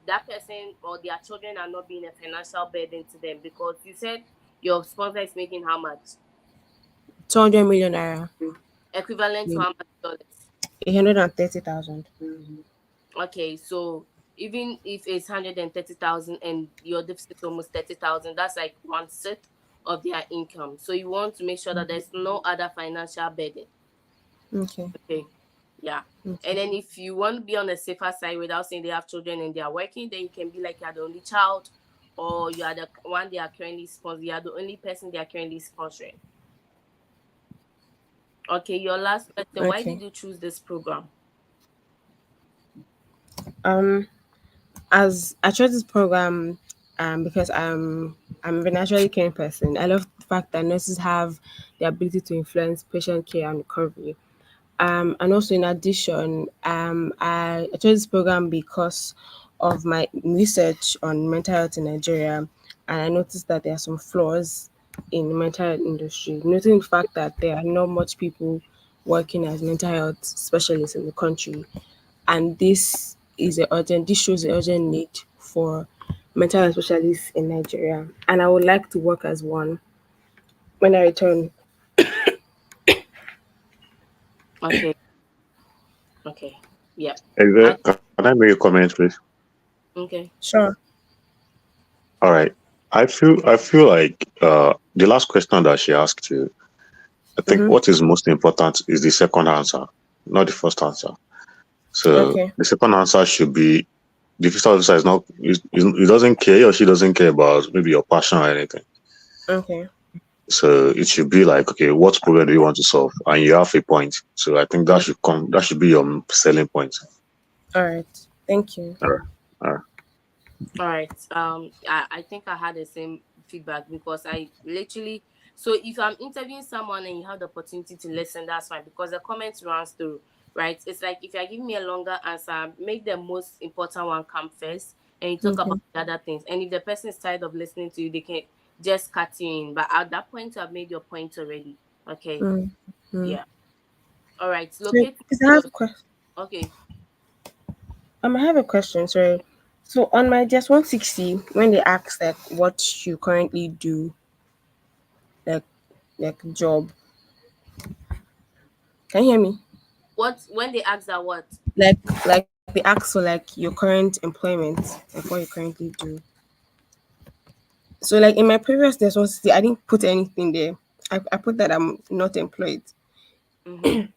that person or their children are not being a financial burden to them, because you said your sponsor is making how much? 200 million naira, Equivalent to how much dollars? 130,000. Okay, so even if it's 130,000 and your deficit is almost 30,000, that's like one sixth of their income. So you want to make sure that there's no other financial burden. Okay, Okay. Yeah. And okay, then if you want to be on the safer side without saying they have children and they are working, then you can be like you're the only child, or you are the one they are currently sponsoring. You are the only person they are currently sponsoring. Okay, your last question. Why okay. did you choose this program? Um, as I chose this program, because I'm a naturally caring person. I love the fact that nurses have the ability to influence patient care and recovery. And also, in addition, I chose this program because of my research on mental health in Nigeria, and I noticed that there are some flaws in the mental health industry. Noting the fact that there are not much people working as mental health specialists in the country, and this shows the urgent need for mental health specialists in Nigeria, and I would like to work as one when I return. Okay. Okay. Yeah. Is Uh, there, can I make a comment, please? okay. Sure. All right. I feel like the last question that she asked you, I think Mm-hmm. what is most important is the second answer, not the first answer. So Okay. the second answer should be the fiscal officer is not he doesn't care, he or she doesn't care about maybe your passion or anything. Okay. So it should be like, okay, what problem do you want to solve? And you have a point. So I think that should be your selling point. All right. Thank you. All right. All right. All right. I think I had the same feedback, because I literally, so if I'm interviewing someone and you have the opportunity to listen, that's fine, because the comments runs through, right? It's like if you're giving me a longer answer, make the most important one come first, and you talk about Okay. the other things. And if the person is tired of listening to you, they can just cut you in. But at that point, you have made your point already. Okay. Mm-hmm. Yeah. All right. So, Locate because I your. have a question. Okay. I have a question. Sorry. So on my just 160, when they ask like what you currently do, like job, can you hear me? What when they ask that what? Like they ask for like your current employment, like what you currently do. So like in my previous just 160, I didn't put anything there. I put that I'm not employed. Mm-hmm.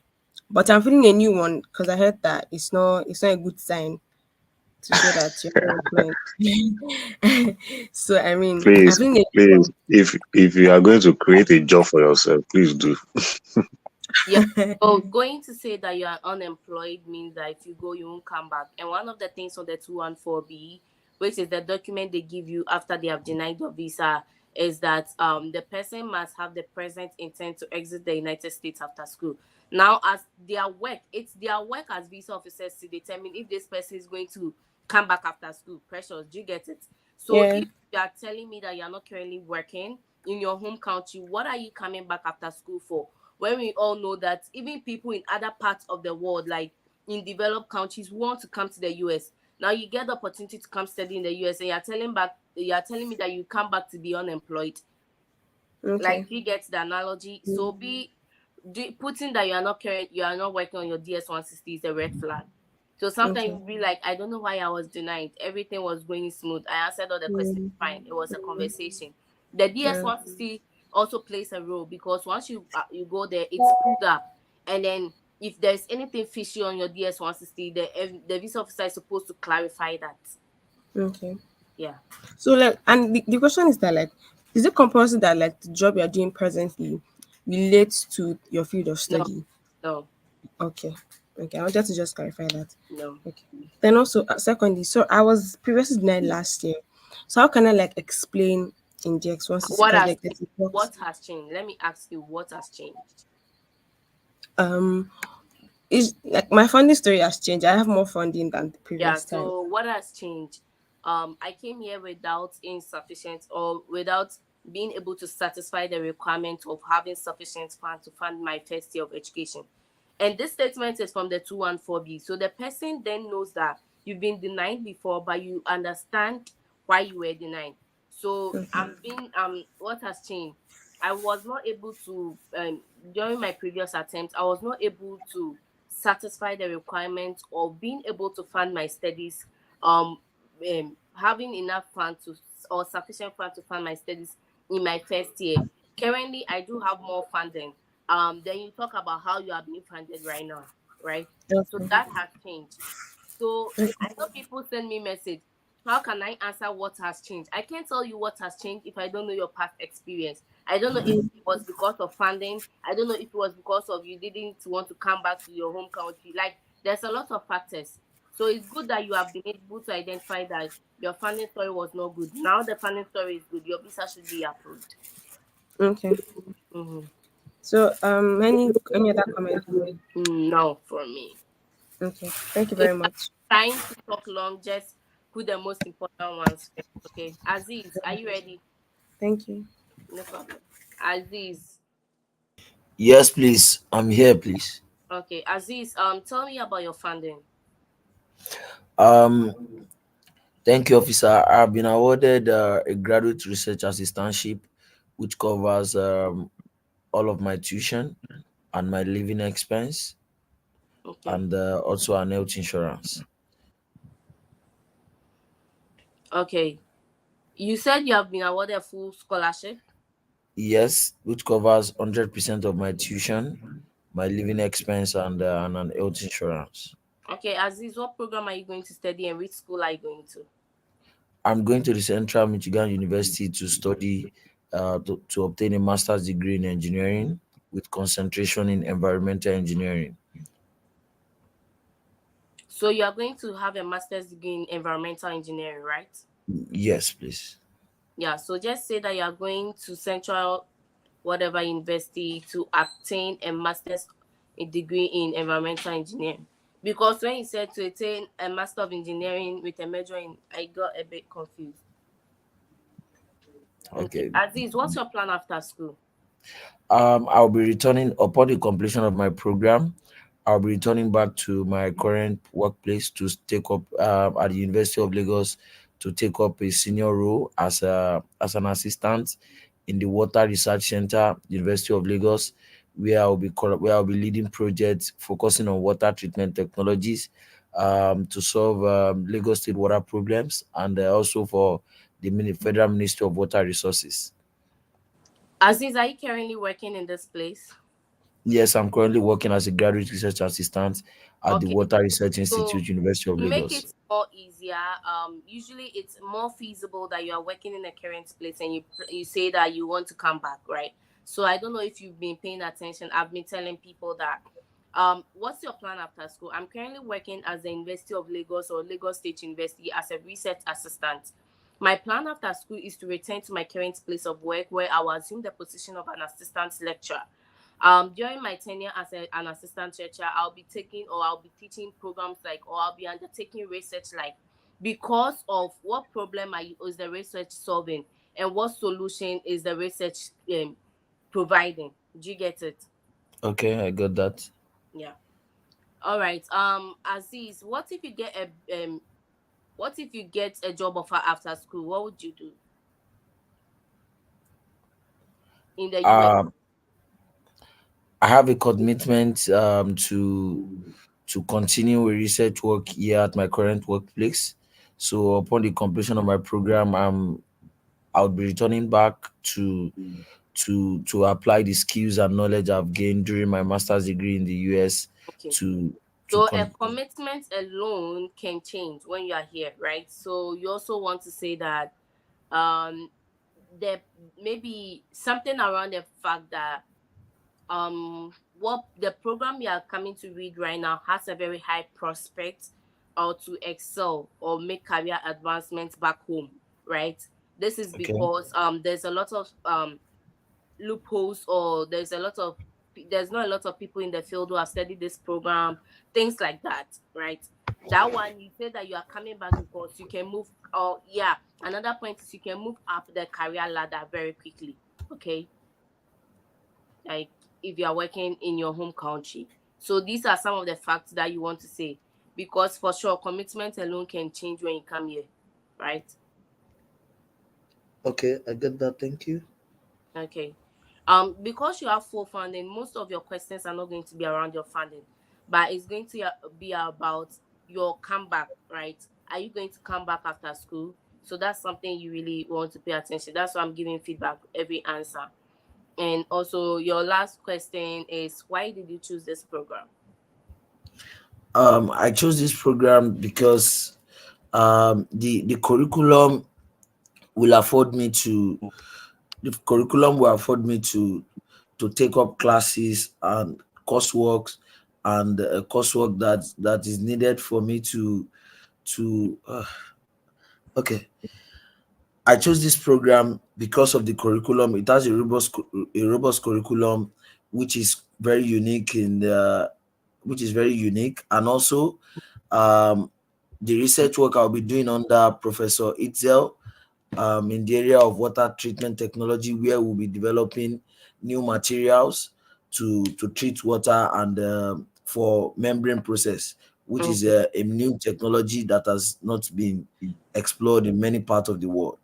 But I'm feeling a new one because I heard that it's not a good sign to show that you're not employed. So I mean, I'm Please, feeling a new please, one. if you are going to create a job for yourself, please do. Yeah. So going to say that you are unemployed means that if you go, you won't come back. And one of the things on the 214B, which is the document they give you after they have denied your visa, is that the person must have the present intent to exit the United States after school. Now, as their work, it's their work as visa officers to determine if this person is going to come back after school. Precious, do you get it? So Yeah. if you are telling me that you're not currently working in your home country, what are you coming back after school for? When we all know that even people in other parts of the world, like in developed countries, want to come to the US. Now you get the opportunity to come study in the US, and you're telling me that you come back to be unemployed. Okay. Like, do you get the analogy? So putting that you are not working on your DS-160 is a red flag. So sometimes Okay. you'll be like, I don't know why I was denied. Everything was going smooth. I answered all the questions Mm, fine. It was a conversation. The yeah. DS-160 also plays a role because once you go there, it's pulled up, and then if there's anything fishy on your DS-160, the visa officer is supposed to clarify that. Okay. Yeah. So like, and the question is that like, is it compulsory that like the job you're doing presently relates to your field of No, study? no, Okay. Okay. I wanted to just clarify that. no. Okay. Then also, secondly, so I was previously denied last year. So how can I like explain in the X one sixty? What Because has like there's a box. what has changed? Let me ask you, what has changed? Um, is like my funding story has changed. I have more funding than the Yeah, previous time. so what has changed? I came here without insufficient or without being able to satisfy the requirement of having sufficient funds to fund my first year of education. And this statement is from the 214B. So the person then knows that you've been denied before, but you understand why you were denied. So I'm being what has changed? I was not able to during my previous attempt, I was not able to satisfy the requirement of being able to fund my studies, um, having enough funds to or sufficient funds to fund my studies in my first year. Currently, I do have more funding. Then you talk about how you are being funded right now, right? So Okay. that has changed. So I know people send me message. How can I answer what has changed? I can't tell you what has changed if I don't know your past experience. I don't know if it was because of funding. I don't know if it was because of you didn't want to come back to your home country. Like, there's a lot of factors. So it's good that you have been able to identify that your funding story was not good. Now the funding story is good. Your visa should be approved. Okay. Mm-hmm. So any other comment? No, for me. Okay. Thank you If very I'm much. trying to talk long, just put the most important ones first. Okay. Aziz, are you ready? Thank you. No problem. Aziz. Yes, please. I'm here, please. Okay. Aziz, tell me about your funding. Um, Thank you, officer. I've been awarded a graduate research assistantship, which covers all of my tuition and my living expense, Okay. and also an health insurance. Okay. You said you have been awarded a full scholarship. Yes, which covers 100% of my tuition, my living expense, and an health insurance. Okay, Aziz, what program are you going to study and which school are you going to? I'm going to the Central Michigan University to study to obtain a master's degree in engineering with concentration in environmental engineering. So you are going to have a master's degree in environmental engineering, right? Yes, please. Yeah, so just say that you are going to Central whatever university to obtain a master's degree in environmental engineering. Because when you said to attain a master of engineering with a major in, I got a bit confused. Okay, Okay. Aziz, what's your plan after school? I'll be returning upon the completion of my program. I'll be returning back to my current workplace to take up at the University of Lagos to take up a senior role as an assistant in the Water Research Center, University of Lagos, where I'll be leading projects focusing on water treatment technologies to solve Lagos State water problems, and also for the Federal Ministry of Water Resources. Aziz, are you currently working in this place? Yes, I'm currently working as a graduate research assistant at the Okay, Water Research so Institute, University of to make Lagos. it more easier, usually it's more feasible that you are working in a current place and you say that you want to come back, right? So I don't know if you've been paying attention. I've been telling people that, what's your plan after school? I'm currently working as the University of Lagos or Lagos State University as a research assistant. My plan after school is to return to my current place of work where I will assume the position of an assistant lecturer. During my tenure as an assistant lecturer, I'll be taking or I'll be teaching programs like, or I'll be undertaking research like because of what problem is the research solving and what solution is the research providing. Do you get it? Okay, I got that. Yeah. All right. Aziz, what if you get a job offer after school? What would you do in the US? Um, I have a commitment to continue with research work here at my current workplace. So upon the completion of my program, I'll be returning back to to apply the skills and knowledge I've gained during my master's degree in the US Okay. to to So a con- commitment alone can change when you are here, right? So you also want to say that um there maybe something around the fact that what the program you are coming to read right now has a very high prospect or to excel or make career advancements back home, right? This is okay. because there's a lot of loopholes, or there's not a lot of people in the field who have studied this program, things like that, right? That one, you say that you are coming back because you can move. Or yeah, another point is you can move up the career ladder very quickly. Okay, like if you are working in your home country. So these are some of the facts that you want to say, because for sure commitment alone can change when you come here, right? Okay, I get that. Thank you. Okay. Because you have full funding, most of your questions are not going to be around your funding, but it's going to be about your comeback, right? Are you going to come back after school? So that's something you really want to pay attention. That's why I'm giving feedback every answer. And also, your last question is, why did you choose this program? I chose this program because the curriculum will afford me to the curriculum will afford me to take up classes and coursework and coursework that is needed for me to okay. I chose this program because of the curriculum. It has a robust curriculum, which is very unique which is very unique, and also um, the research work I'll be doing under Professor Itzel in the area of water treatment technology, where we'll be developing new materials to treat water and for membrane process, which is Okay. a new technology that has not been explored in many parts of the world.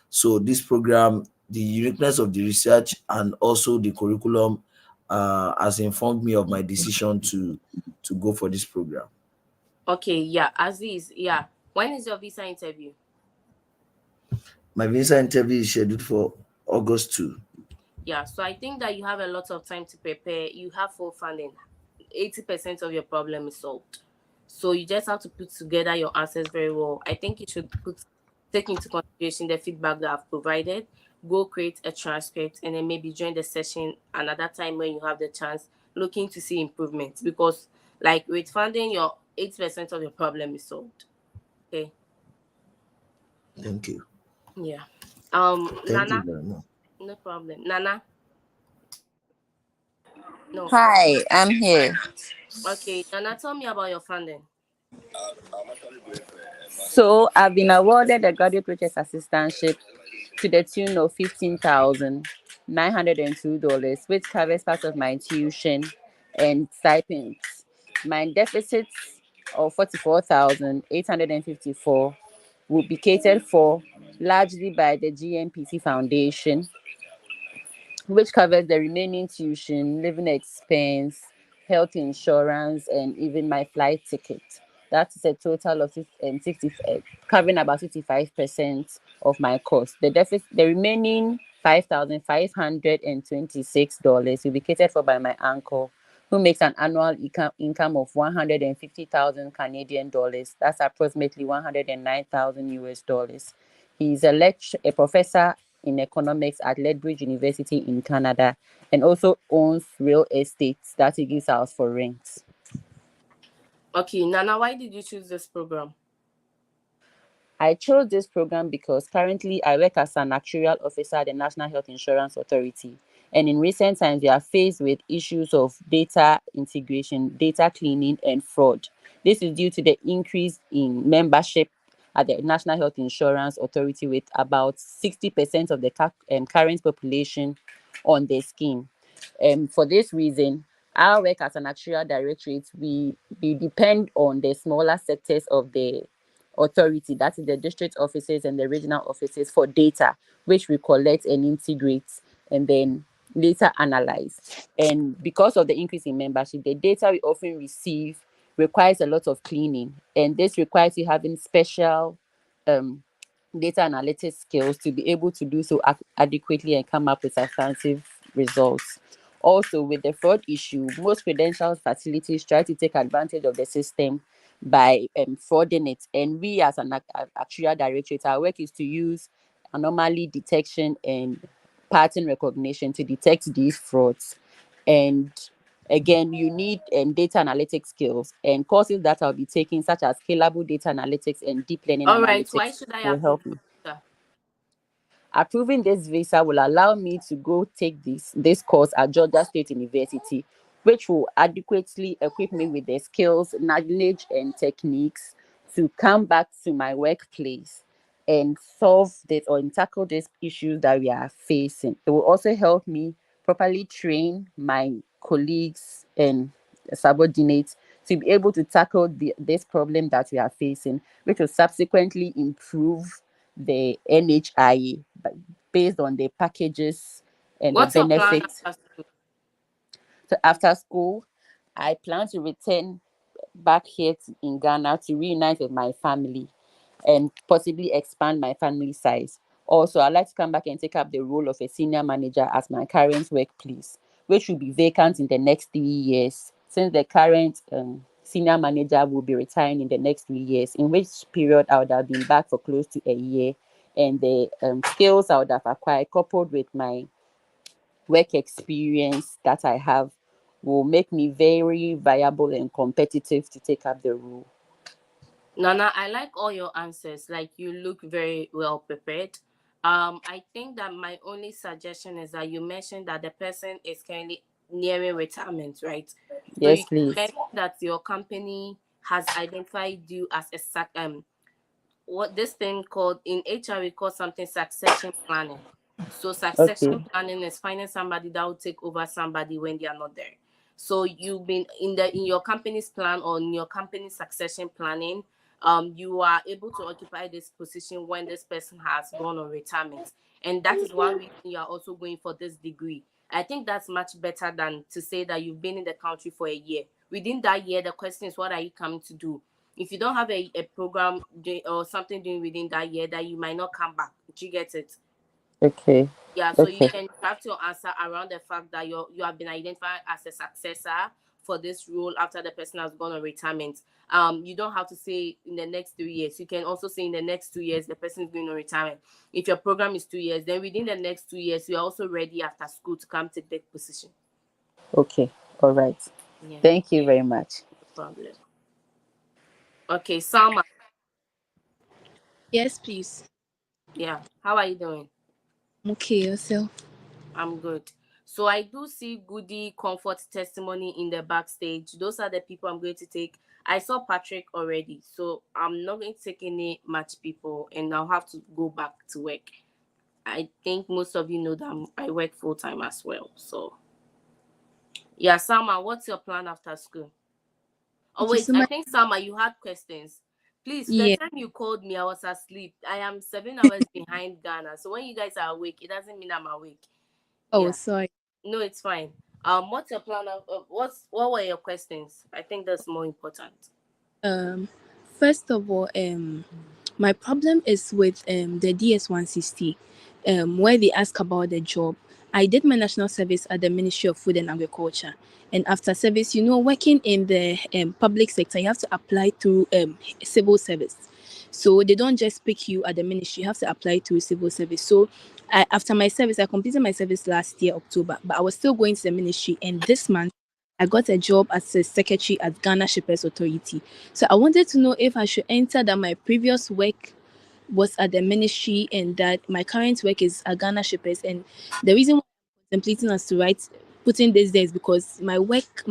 So this program, the uniqueness of the research and also the curriculum has informed me of my decision to go for this program. Okay, yeah, Aziz, yeah. When is your visa interview? My visa interview is scheduled for August 2. Yeah, so I think that you have a lot of time to prepare. You have full funding. 80% of your problem is solved. So you just have to put together your answers very well. I think you should take into consideration the feedback that I've provided. Go create a transcript and then maybe join the session another time when you have the chance, looking to see improvements. Because like with funding, your 80% of your problem is solved. Okay. Thank you. Yeah. Thank you Nana, very much. no problem. Nana, no. Hi, I'm here. Okay, Nana, tell me about your funding. So I've been awarded a graduate research assistantship to the tune of $15,902, which covers part of my tuition and stipends. My deficits of 44,854 will be catered for largely by the GMPC Foundation, which covers the remaining tuition, living expense, health insurance, and even my flight ticket. That is a total of 60, covering about 55% of my cost. The remaining $5,526 will be catered for by my uncle, who makes an annual income of 150,000 Canadian dollars. That's approximately 109,000 US dollars. He's a professor in economics at Lethbridge University in Canada, and also owns real estate that he gives out for rent. Okay, Nana, why did you choose this program? I chose this program because currently I work as an actuarial officer at the National Health Insurance Authority. And in recent times, we are faced with issues of data integration, data cleaning, and fraud. This is due to the increase in membership at the National Health Insurance Authority with about 60% of the current population on their scheme. For this reason, our work as an actuarial directorate, we depend on the smaller sectors of the authority, that is the district offices and the regional offices, for data, which we collect and integrate and then later analyze. And because of the increase in membership, the data we often receive requires a lot of cleaning, and this requires you having special um, data analytics skills to be able to do so adequately and come up with substantive results. Also, with the fraud issue, most credentials facilities try to take advantage of the system by frauding it. And we, as an actuarial directorate, our work is to use anomaly detection and pattern recognition to detect these frauds. And again, you need data analytics skills, and courses that I'll be taking, such as scalable data analytics and deep learning All right. Why analytics, should I will approve help me. this? Approving this visa will allow me to go take this course at Georgia State University, which will adequately equip me with the skills, knowledge, and techniques to come back to my workplace and solve this or tackle these issues that we are facing. It will also help me properly train my colleagues and subordinates to be able to tackle this problem that we are facing, which will subsequently improve the NHIA based on the packages and the What's your plan benefits. after school? So after school, I plan to return back here in Ghana to reunite with my family and possibly expand my family size. Also, I'd like to come back and take up the role of a senior manager at my current workplace, which will be vacant in the next 3 years, since the current senior manager will be retiring in the next 3 years, in which period I would have been back for close to a year. And the skills I would have acquired, coupled with my work experience that I have, will make me very viable and competitive to take up the role. Nana, I like all your answers. Like, you look very well prepared. I think that my only suggestion is that you mentioned that the person is currently nearing retirement, right? So Yes, you please. mentioned that your company has identified you as what this thing called in HR we call something succession planning. So succession Okay. planning is finding somebody that will take over somebody when they are not there. So you've been in your company's plan or in your company's succession planning, you are able to occupy this position when this person has gone on retirement. And that is one reason you are also going for this degree. I think that's much better than to say that you've been in the country for a year. Within that year, the question is, what are you coming to do? If you don't have a program or something doing within that year, that you might not come back. Do you get it? Okay. Yeah, so you Okay. can craft your answer around the fact that you have been identified as a successor for this role after the person has gone on retirement. You don't have to say in the next 3 years. You can also say in the next 2 years the person is going on retirement. If your program is 2 years, then within the next 2 years you are also ready after school to come take that position. Okay. All right. Yeah, Thank you very much. no problem. Okay, Salma. Yes, please. Yeah, how are you doing? I'm okay, yourself. I'm good. So I do see Goody Comfort testimony in the backstage. Those are the people I'm going to take. I saw Patrick already, so I'm not going to take any much people, and I'll have to go back to work. I think most of you know that I work full time as well. So yeah, Sama, what's your plan after school? Oh Okay, wait, so I my think Sama, you had questions. Please, the yeah. time you called me, I was asleep. I am 7 hours behind Ghana, so when you guys are awake, it doesn't mean I'm awake. Oh, Yeah. sorry. No, it's fine. What's your plan of what were your questions? I think that's more important. Um, First of all, my problem is with the DS 160, where they ask about the job. I did my national service at the Ministry of Food and Agriculture, and after service, working in the public sector, you have to apply through civil service. So they don't just pick you at the ministry; you have to apply through civil service. So, after my service, I completed my service last year October, but I was still going to the ministry, and this month. I got a job as a secretary at Ghana Shippers Authority. So I wanted to know if I should enter that my previous work was at the ministry and that my current work is at Ghana Shippers. And the reason why I'm contemplating as to write putting this there is because my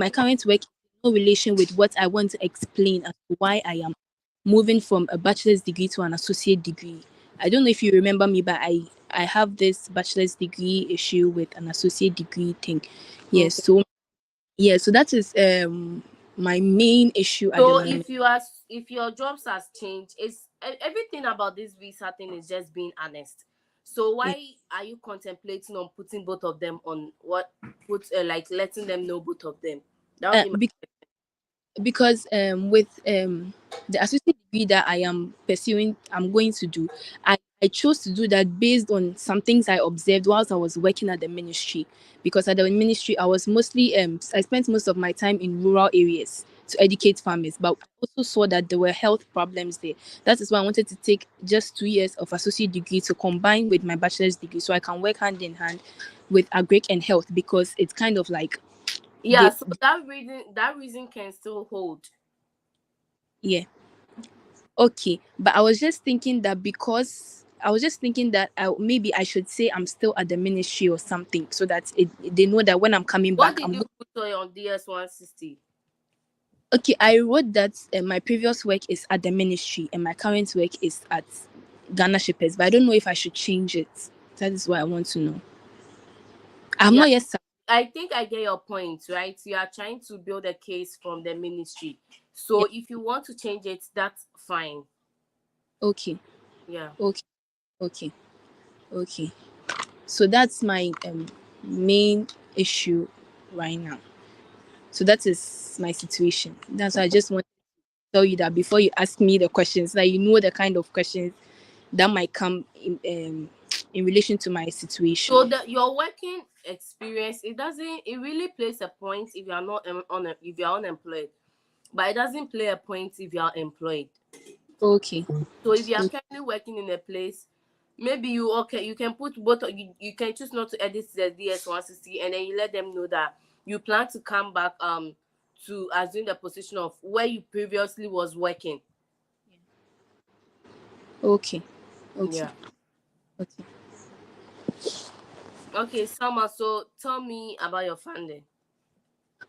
current work, has no relation with what I want to explain as to why I am moving from a bachelor's degree to an associate degree. I don't know if you remember me, but I have this bachelor's degree issue with an associate degree thing. Yes, Okay. so yeah, so that is my main issue at the So moment. if your jobs has changed, everything about this visa thing is just being honest. So Yeah. why are you contemplating on putting both of them on what put like letting them know both of them? That would be my Because with the associate degree that I am pursuing, I'm going to do, I chose to do that based on some things I observed whilst I was working at the ministry. Because at the ministry, I was mostly I spent most of my time in rural areas to educate farmers, but I also saw that there were health problems there. That is why I wanted to take just 2 years of associate degree to combine with my bachelor's degree, so I can work hand in hand with agric and health, because it's kind of like yeah. they, So that reason can still hold. yeah. Okay, but I was just thinking that maybe I should say I'm still at the ministry or something, so that they know that when I'm coming What back, did you put on DS-160? okay. I wrote that my previous work is at the ministry and my current work is at Ghana Shippers, but I don't know if I should change it. That is what I want to know. I have Yeah, not yet. I think I get your point, right? You are trying to build a case from the ministry. So Yeah, if you want to change it, that's fine. okay, Yeah. okay, okay, okay. So that's my main issue right now. So that is my situation. That's why I just want tell you that before you ask me the questions, that you know the kind of questions that might come in relation to my situation. So that your working experience, it really plays a point if you are not if you are unemployed, but it doesn't play a point if you are employed. Okay. So if you are currently working in a place, maybe you can put both you can choose not to edit the DS-160, and then you let them know that you plan to come back to assume the position of where you previously was working. Okay. Okay. Yeah. Okay. Okay, Summer, so tell me about your funding.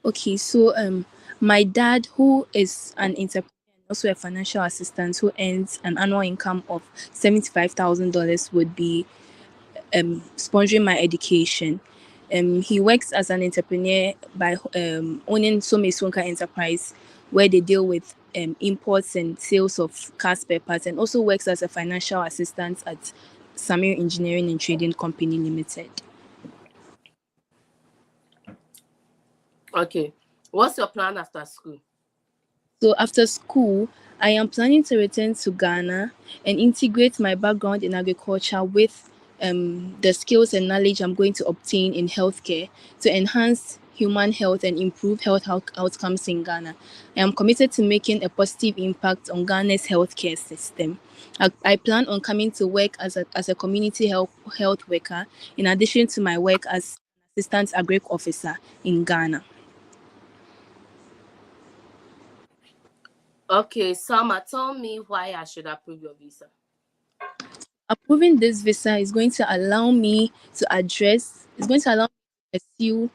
Okay. So my dad, who is an entrepreneur and also a financial assistant who earns an annual income of $75,000, would be sponsoring my education. He works as an entrepreneur by owning Some Sonka Enterprise, where they deal with imports and sales of car spare parts, and also works as a financial assistant at Samir Engineering and Trading Company Limited. Okay. What's your plan after school? So after school, I am planning to return to Ghana and integrate my background in agriculture with the skills and knowledge I'm going to obtain in healthcare to enhance human health and improve health outcomes in Ghana. I am committed to making a positive impact on Ghana's healthcare system. I plan on coming to work as a community health worker, in addition to my work as assistant agric officer in Ghana. Okay, Summer, tell me why I should approve your visa. Approving this visa is going to allow me to address, it's going to allow me to pursue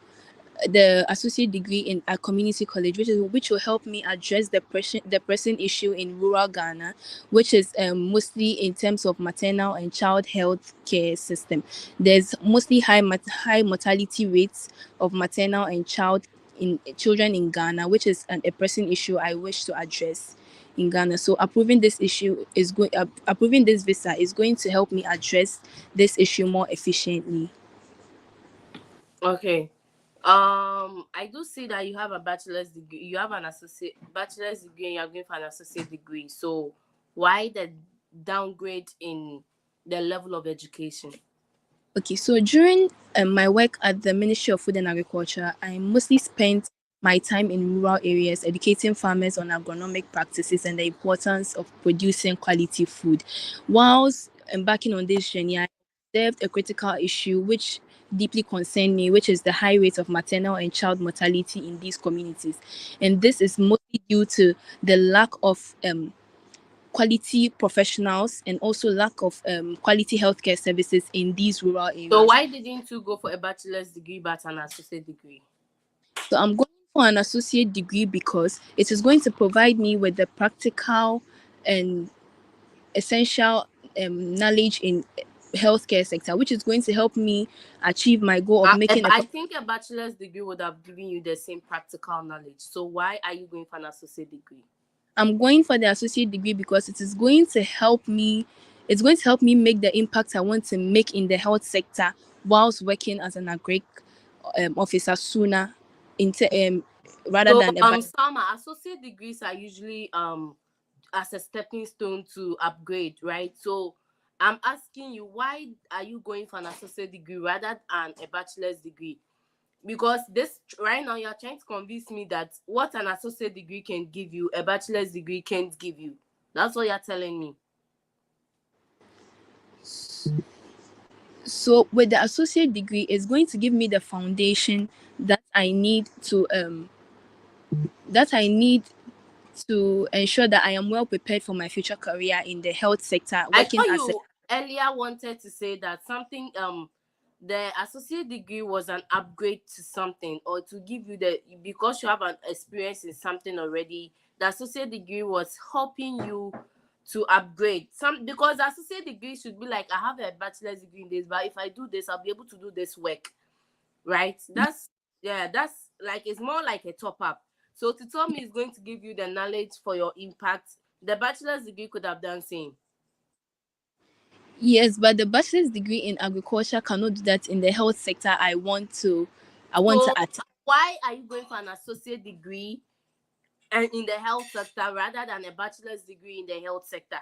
the associate degree in a community college, which will help me address the pressing issue in rural Ghana, which is mostly in terms of maternal and child health care system. There's mostly high mortality rates of maternal and children in Ghana, which is a pressing issue I wish to address in Ghana. So approving this visa is going to help me address this issue more efficiently. Okay. I do see that you have a bachelor's degree. You have an associate bachelor's degree, and you're going for an associate degree. So why the downgrade in the level of education? Okay, so during my work at the Ministry of Food and Agriculture, I mostly spent my time in rural areas educating farmers on agronomic practices and the importance of producing quality food. Whilst embarking on this journey, I observed a critical issue which deeply concerned me, which is the high rate of maternal and child mortality in these communities. And this is mostly due to the lack of quality professionals and also lack of quality healthcare services in these rural So areas. why didn't you go for a bachelor's degree but an associate degree? So I'm going for an associate degree because it is going to provide me with the practical and essential knowledge in healthcare sector, which is going to help me achieve my goal of making I think a bachelor's degree would have given you the same practical knowledge. So why are you going for an associate degree? I'm going for the associate degree because it is going to help me. It's going to help me make the impact I want to make in the health sector whilst working as an agric officer sooner, rather So than Salma, associate degrees are usually as a stepping stone to upgrade, right? So I'm asking you, why are you going for an associate degree rather than a bachelor's degree? Because this right now you're trying to convince me that what an associate degree can give you, a bachelor's degree can't give you. That's what you're telling me. So with the associate degree, it's going to give me the foundation that I need to ensure that I am well prepared for my future career in the health sector, I working thought as a you earlier wanted to say that something the associate degree was an upgrade to something, or to give you the, because you have an experience in something already, the associate degree was helping you to upgrade some, because the associate degree should be like, I have a bachelor's degree in this, but if I do this, I'll be able to do this work, right? That's like, it's more like a top up. So to tell me it's going to give you the knowledge for your impact, the bachelor's degree could have done same. Yes, but the bachelor's degree in agriculture cannot do that in the health sector. I want to attend. Why are you going for an associate degree and in the health sector rather than a bachelor's degree in the health sector?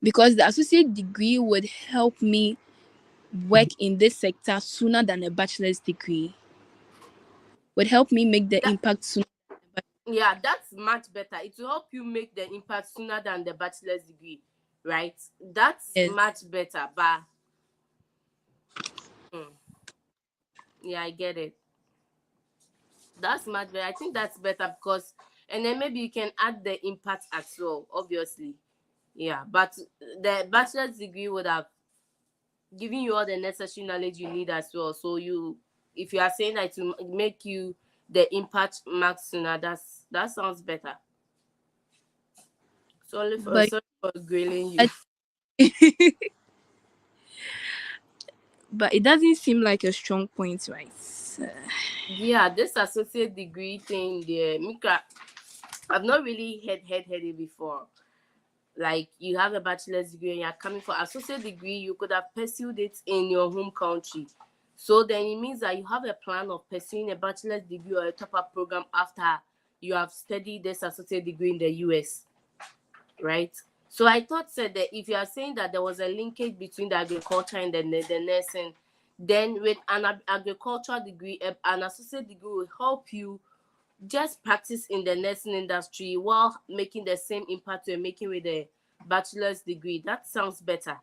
Because the associate degree would help me work in this sector sooner than a bachelor's degree. Would help me make the impact sooner. Yeah, that's much better. It will help you make the impact sooner than the bachelor's degree, right? That's much better. But yeah, I get it. That's much better. I think that's better because, and then maybe you can add the impact as well, obviously. Yeah, but the bachelor's degree would have given you all the necessary knowledge you need as well. So if you are saying that to make you the impact max sooner, that sounds better. Sorry for grilling you. But it doesn't seem like a strong point, right? Yeah, this associate degree thing there, Mika, I've not really heard it before. Like, you have a bachelor's degree and you're coming for associate degree, you could have pursued it in your home country. So then it means that you have a plan of pursuing a bachelor's degree or a top-up program after you have studied this associate degree in the US, right? So I thought, said that if you are saying that there was a linkage between the agriculture and the nursing, then with an agricultural degree, an associate degree will help you just practice in the nursing industry while making the same impact you're making with a bachelor's degree. That sounds better.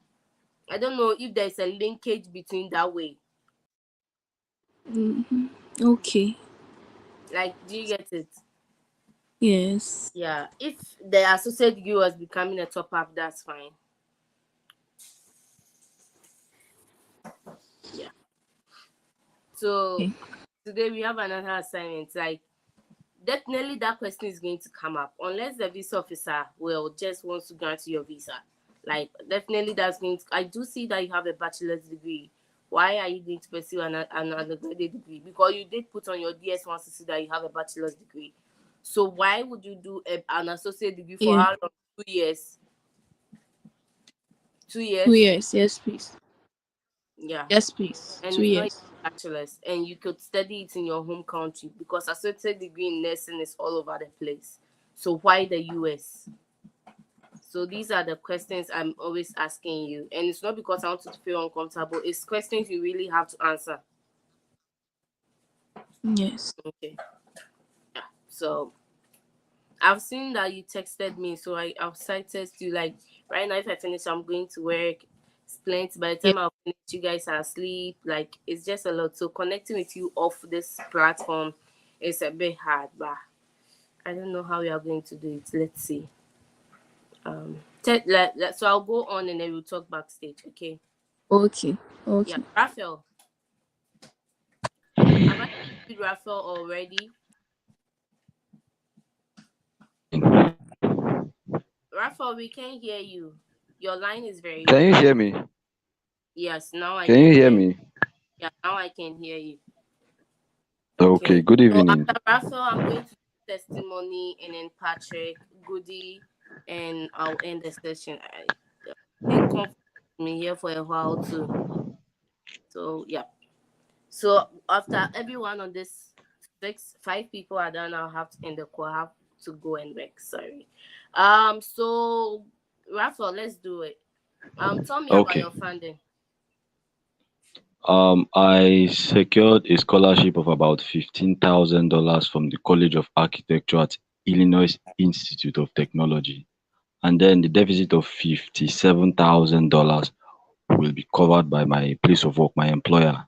I don't know if there's a linkage between that way. Okay. Like, do you get it? Yes. Yeah. If the associate degree was becoming a top up, that's fine. Yeah. So today we have another assignment. Like, definitely that question is going to come up unless the visa officer will just wants to grant you your visa. Like, definitely that's going to, I do see that you have a bachelor's degree. Why are you going to pursue an undergraduate degree? Because you did put on your DS-1 that you have a bachelor's degree. So why would you do an associate degree for how long? 2 years? 2 years? 2 years, yes, please. Yeah. Yes, please. And 2 it's years. not bachelor's, and you could study it in your home country because associate degree in nursing is all over the place. So why the US? So these are the questions I'm always asking you, and it's not because I want you to feel uncomfortable. It's questions you really have to answer. Yes. Okay. Yeah. So I've seen that you texted me, so I've cited you. Like, right now, if I finish, I'm going to work. It's plenty. By the time I'll finish, you guys are asleep. Like, it's just a lot. So connecting with you off this platform is a bit hard, but I don't know how we are going to do it. Let's see. So I'll go on and then we'll talk backstage. Okay. Okay. Yeah, Raphael. Have I with Raphael already? Raphael. Rafa, we can hear you. Your line is very Can you weak. hear me? Yes, now I Can you can hear hear you. me? Yeah, now I can hear you. Okay, Okay. good So evening. after Raphael, I'm going to do testimony, and then Patrick, Goody, and I'll end the session. I think comfort me here for a while too. So yeah. So after everyone on this five people are done, I'll have to end the call. I have to go and work. Sorry. So Raphael, let's do it. Tell me about Okay. your funding. I secured a scholarship of about $15,000 from the College of Architecture at Illinois Institute of Technology, and then the deficit of $57,000 will be covered by my place of work, my employer,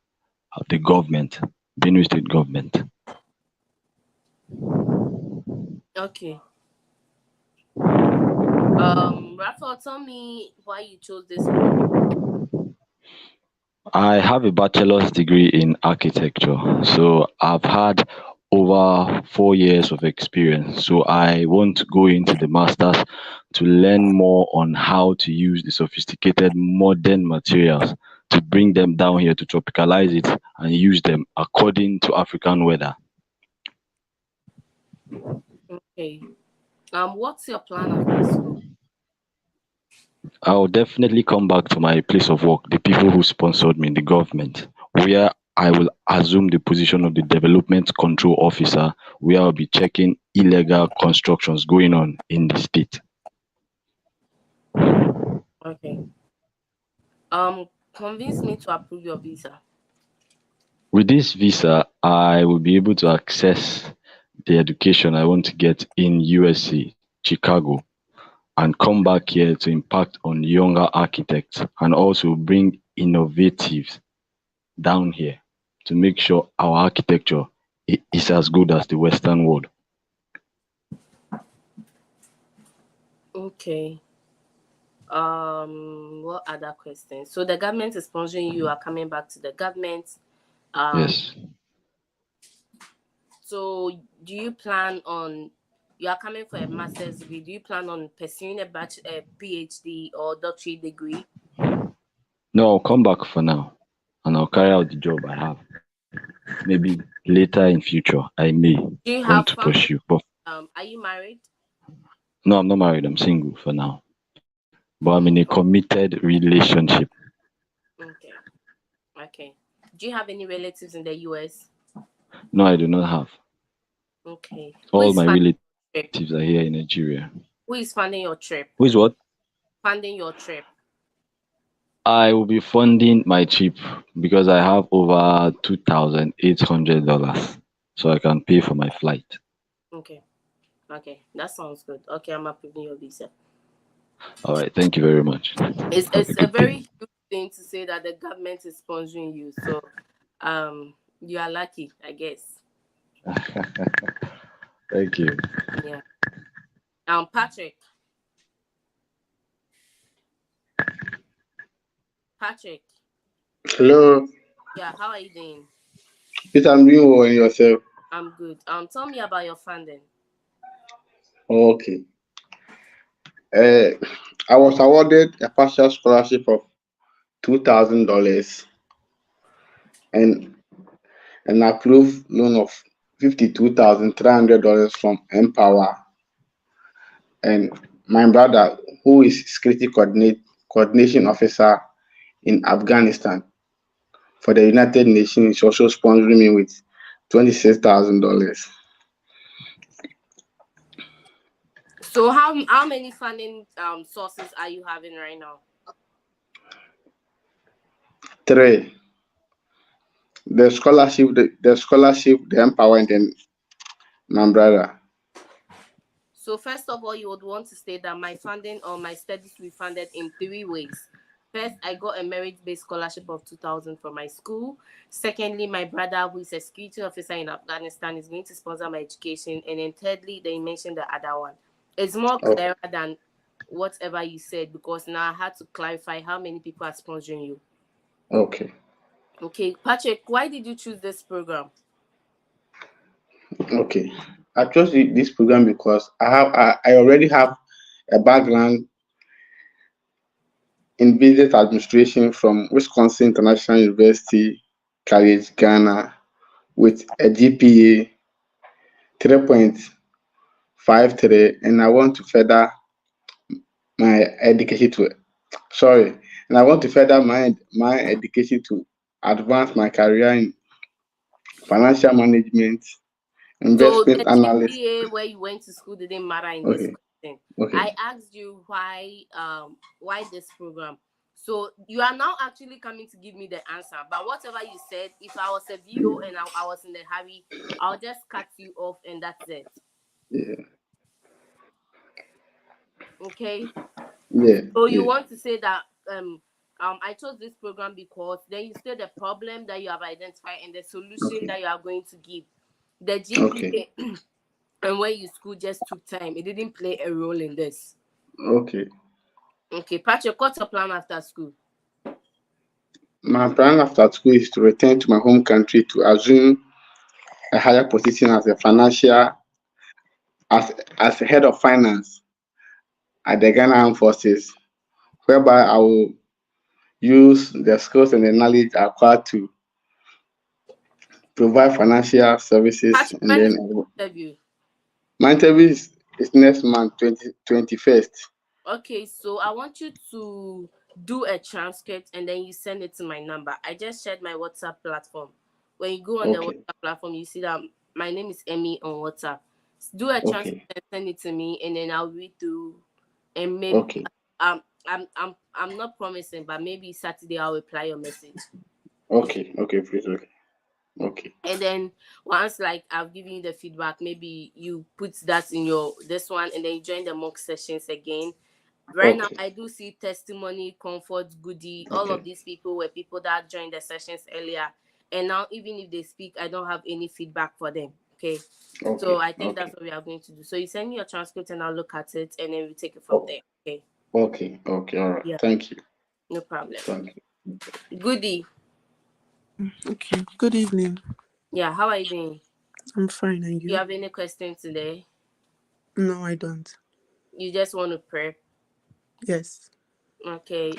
the government, Benue State government. Okay. Raphael, tell me why you chose this program. I have a bachelor's degree in architecture, so I've had over 4 years of experience. So I want to go into the master's to learn more on how to use the sophisticated modern materials to bring them down here to tropicalize it and use them according to African weather. Okay. What's your plan after school? I'll definitely come back to my place of work, the people who sponsored me, the government, where I will assume the position of the development control officer, where I'll be checking illegal constructions going on in the state. Okay. Convince me to approve your visa. With this visa, I will be able to access the education I want to get in USC, Chicago, and come back here to impact on younger architects and also bring innovatives down here to make sure our architecture is as good as the Western world. Okay. What other questions? So the government is sponsoring you. You are coming back to the government. Um, Yes. so do you plan on? You are coming for a master's degree. Do you plan on pursuing a PhD or doctorate degree? No, I'll come back for now and I'll carry out the job I have. Maybe later in future I may Do you want have to family? pursue. But Are you married? no, I'm not married, I'm single for now. But I'm in a committed relationship. Okay. Okay. Do you have any relatives in the US? No, I do not have. Okay. Who All is my funding your relatives trip? are here in Nigeria. Who is funding your trip? Who is what? Funding your trip. I will be funding my trip because I have over $2,800, so I can pay for my flight. Okay. Okay. That sounds good. Okay, I'm approving your visa. All right, thank you very much. Have a It's a good very day. huge thing to say that the government is sponsoring you. So you are lucky, I guess. Thank you. Yeah. Patrick. Patrick. Hello, Yeah, how are you doing? Peter, I'm doing well and yourself. I'm good. Tell me about your funding. Okay. Uh, I was awarded a partial scholarship of $2,000 and an approved loan of $52,300 from Empower. And my brother, who is security coordination officer in Afghanistan for the United Nations, is also sponsoring me with $26,000. So how many funding sources are you having right now? 3. The Empower, and then my brother. So first of all, you would want to state that my funding or my studies will be funded in 3 ways. First, I got a merit-based scholarship of 2,000 from my school. Secondly, my brother, who is a security officer in Afghanistan, is going to sponsor my education. And then thirdly, they mentioned the other one. It's more Oh, clearer than whatever you said because now I had to clarify how many people are sponsoring you. okay. Okay, Patrick, why did you choose this program? Okay. I chose this program because I already have a background in business administration from Wisconsin International University, College, Ghana, with a GPA 3.53, and I want to further my education to and I want to further my education to advance my career in financial management, So investment the analyst. GPA where you went to school didn't matter in this Okay, question. okay, I asked you why this program. So you are now actually coming to give me the answer. But whatever you said, if I was a VO and I was in a hurry, I'll just cut you off and that's it. yeah, Okay. yeah, So you yeah, want to say that I chose this program because then you state the problem that you have identified and the solution okay, that you are going to give. The okay, GPA and where you school just took time. It didn't play a role in this. okay. Okay, Patrick, what's your plan after school? My plan after school is to return to my home country to assume a higher position as a financial as a head of finance at the Ghana Armed Forces, whereby I will use the skills and the knowledge acquired to provide financial services, Patrick, and when is then the interview? my interview is next month, 21st. Okay, so I want you to do a transcript and then you send it to my number. I just shared my WhatsApp platform. When you go on the Okay, WhatsApp platform, you see that my name is Emmy on WhatsApp. Do a transcript okay, and send it to me, and then I'll read through. And maybe okay, I'm not promising, but maybe Saturday I'll reply your message. Okay. okay, okay, please, okay, okay, And then once like I've given you the feedback, maybe you put that in your this one, and then you join the mock sessions again. Right now, okay, I do see testimony, comfort, goodie. All of okay, these people were people that joined the sessions earlier, and now even if they speak, I don't have any feedback for them. Okay, so okay, I think okay, that's what we are going to do. So you send me your transcript, and I'll look at it, and then we take it from there. Okay. okay, okay, all right. Yeah. Thank you. No problem. Thank you. Goodie. Okay, good evening. Yeah. How are you doing? I'm fine, and You you? have any questions today? No, I don't. You just want to prep. Yes. Okay.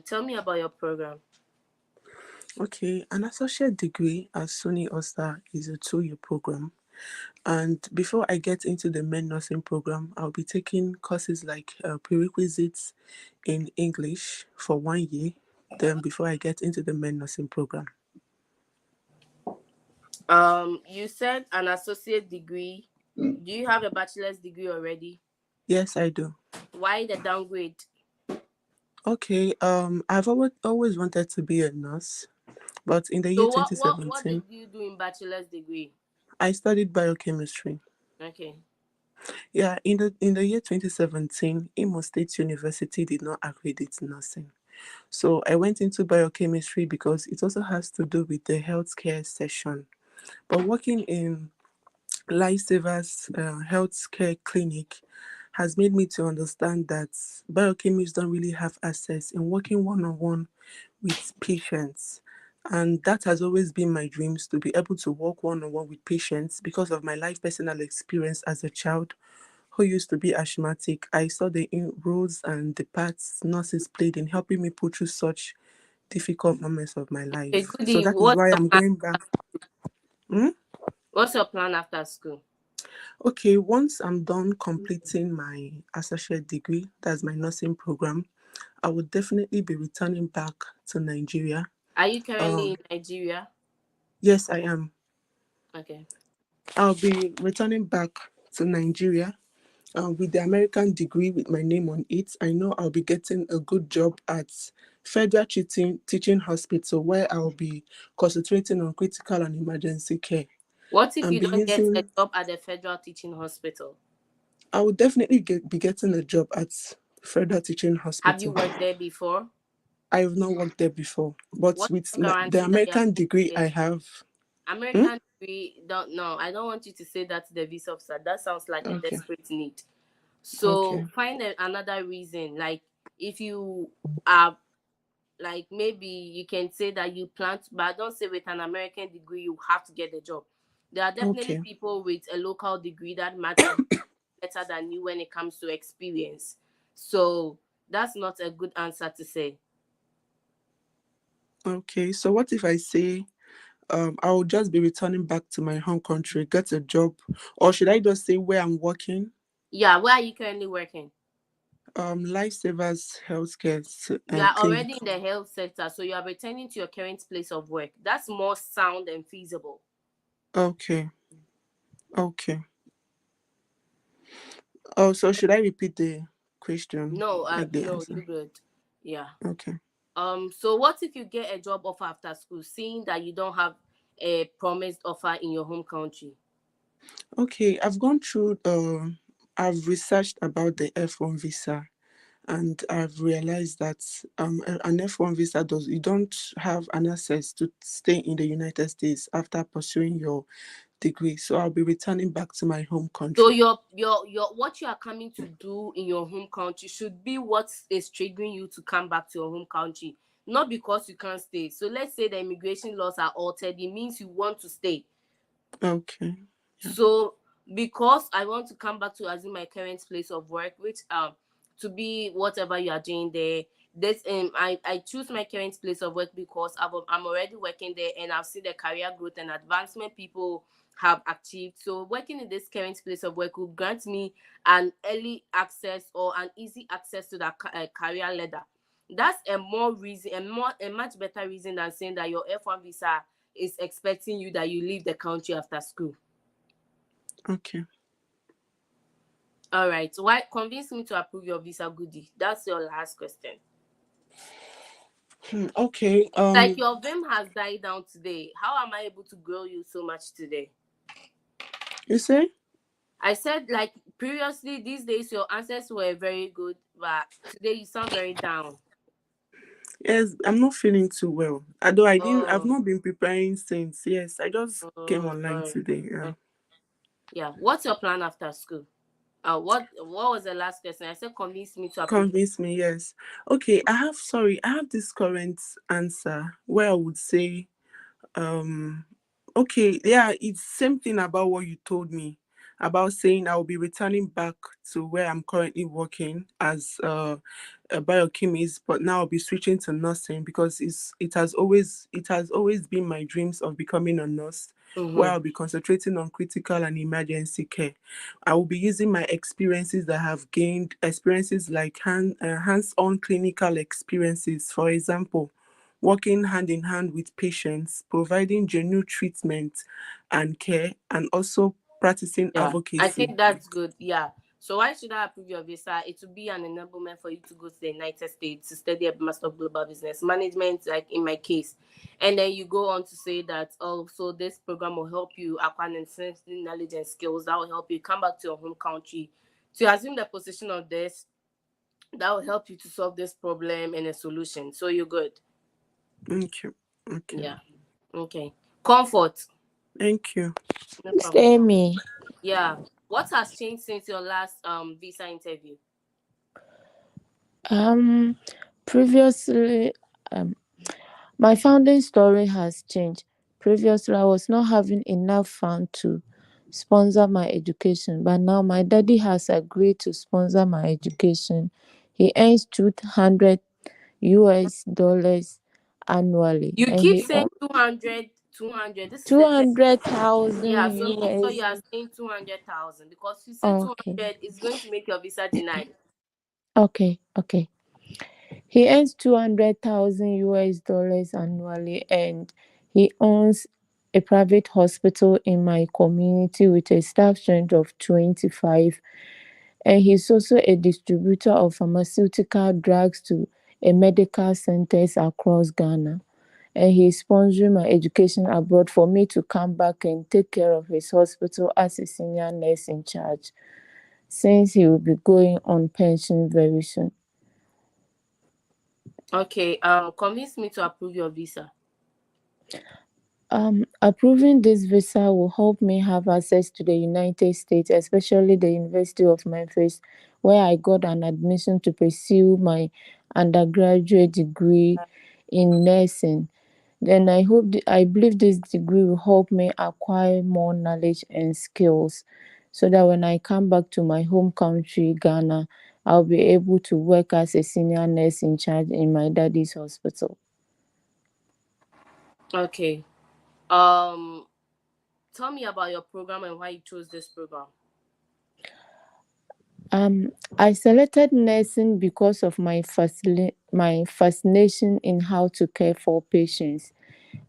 Tell me about your program. Okay, an associate degree at SUNY Oster is a 2-year program. And before I get into the main nursing program, I'll be taking courses like prerequisites in English for 1 year. Then before I get into the main nursing program. You said an associate degree. Do you have a bachelor's degree already? Yes, I do. Why the downgrade? Okay, I've always wanted to be a nurse, but in the year So what 2017, did you do in bachelor's degree? I studied biochemistry. Okay. Yeah, in the year 2017, Imo State University did not accredit nursing. So I went into biochemistry because it also has to do with the healthcare session. But working in Lifesavers Healthcare Clinic has made me to understand that biochemists don't really have access in working one-on-one with patients. And that has always been my dreams, to be able to work one-on-one with patients because of my life personal experience as a child who used to be asthmatic. I saw the roles and the parts nurses played in helping me put through such difficult moments of my Okay, life. So Goody, that is why I'm going back. Hmm? what's your plan after school? Okay, once I'm done completing my associate degree, that's my nursing program, I would definitely be returning back to Nigeria. Are you currently Um, in Nigeria? yes, I am. Okay. I'll be returning back to Nigeria with the American degree with my name on it. I know I'll be getting a good job at Federal Teaching Hospital, where I'll be concentrating on critical and emergency care. What if And you be don't get a using, job at the Federal Teaching Hospital? I will definitely be getting a job at Federal Teaching Have you Hospital. worked there before? I have not worked there before, but What with the guarantee that you are American going degree to I get? have. Hmm? American degree, don't know. I don't want you to say that to the visa officer. That sounds like a Okay, desperate need. So okay, find another reason. Like if you are like maybe you can say that you plan to, but don't say with an American degree you have to get the job. There are definitely okay, people with a local degree that match better than you when it comes to experience. So that's not a good answer to say. Okay, so what if I say I will just be returning back to my home country, get a job, or should I just say where I'm working? Yeah, where are you currently working? Lifesavers Healthcare You are Clinic. already in the health sector, so you are returning to your current place of work. That's more sound and feasible. Okay, okay. Oh, so should I repeat the question, No, like the no, you answer? good. Yeah. Okay. So what if you get a job offer after school, seeing that you don't have a promised offer in your home country? Okay, I've gone through, I've researched about the F1 visa, and I've realized that an F1 visa does, you don't have an access to stay in the United States after pursuing your degree. So I'll be returning back to my home So country. your what you are coming to do in your home country should be what is triggering you to come back to your home country, not because you can't stay. So let's say the immigration laws are altered, it means you want to stay. Okay. Yeah. So because I want to come back to as in my current place of work, which to be whatever you are doing there. This I choose my current place of work because I'm already working there and I've seen the career growth and advancement people have achieved. So working in this current place of work will grant me an early access or an easy access to that career ladder. That's a more reason, a much better reason than saying that your F1 visa is expecting you that you leave the country after school. Okay. All right. So why convince me to approve your visa goodie? That's your last question. Okay. Like your vim has died down today. How am I able to grow you so much today? You say? I said like previously these days your answers were very good, but today you sound very down. Yes, I'm not feeling too well. Although I've Oh, not been preparing since. Yes, I just came online sorry. today. Yeah. Yeah. What's your plan after school? What was the last question? I said convince me to approve. Convince me, yes. Okay, I have this current answer where I would say, um okay, yeah, it's same thing about what you told me about saying I'll be returning back to where I'm currently working as a biochemist, but now I'll be switching to nursing because it has always been my dreams of becoming a nurse, where Mm-hmm. I'll be concentrating on critical and emergency care. I will be using my experiences that I have gained, experiences like hands-on clinical experiences, for example, working hand in hand with patients, providing genuine treatment and care, and also practicing Yeah, I advocacy. think that's good. Yeah. So why should I approve your visa? It will be an enablement for you to go to the United States to study a Master of Global Business Management, like in my case. And then you go on to say that also this program will help you acquire necessary knowledge and skills that will help you come back to your home country to assume the position of this that will help you to solve this problem and a solution. So you're good. Thank you. Okay. Yeah. Okay. Comfort. Thank you. No Mr. problem. Amy, Yeah. What has changed since your last visa interview? um, previously, um, my founding story has changed. Previously, I was not having enough fund to sponsor my education, but now my daddy has agreed to sponsor my education. He earns 200 US dollars annually, You and keep saying 200, 200. This is a test. 200,000 Yeah, so make sure US. you are saying 200,000 because if you say Okay, 200, it's going to make your visa denied. okay. He earns 200,000 US dollars annually, and he owns a private hospital in my community with a staff strength of 25. And he's also a distributor of pharmaceutical drugs to a medical centers across Ghana. And he's sponsoring my education abroad for me to come back and take care of his hospital as a senior nurse in charge, since he will be going on pension very soon. Okay, convince me to approve your visa. Approving this visa will help me have access to the United States, especially the University of Memphis, where I got an admission to pursue my undergraduate degree in nursing. Then I believe this degree will help me acquire more knowledge and skills, so that when I come back to my home country, Ghana, I'll be able to work as a senior nurse in charge in my daddy's hospital. Okay. Tell me about your program and why you chose this program. I selected nursing because of my fascination in how to care for patients.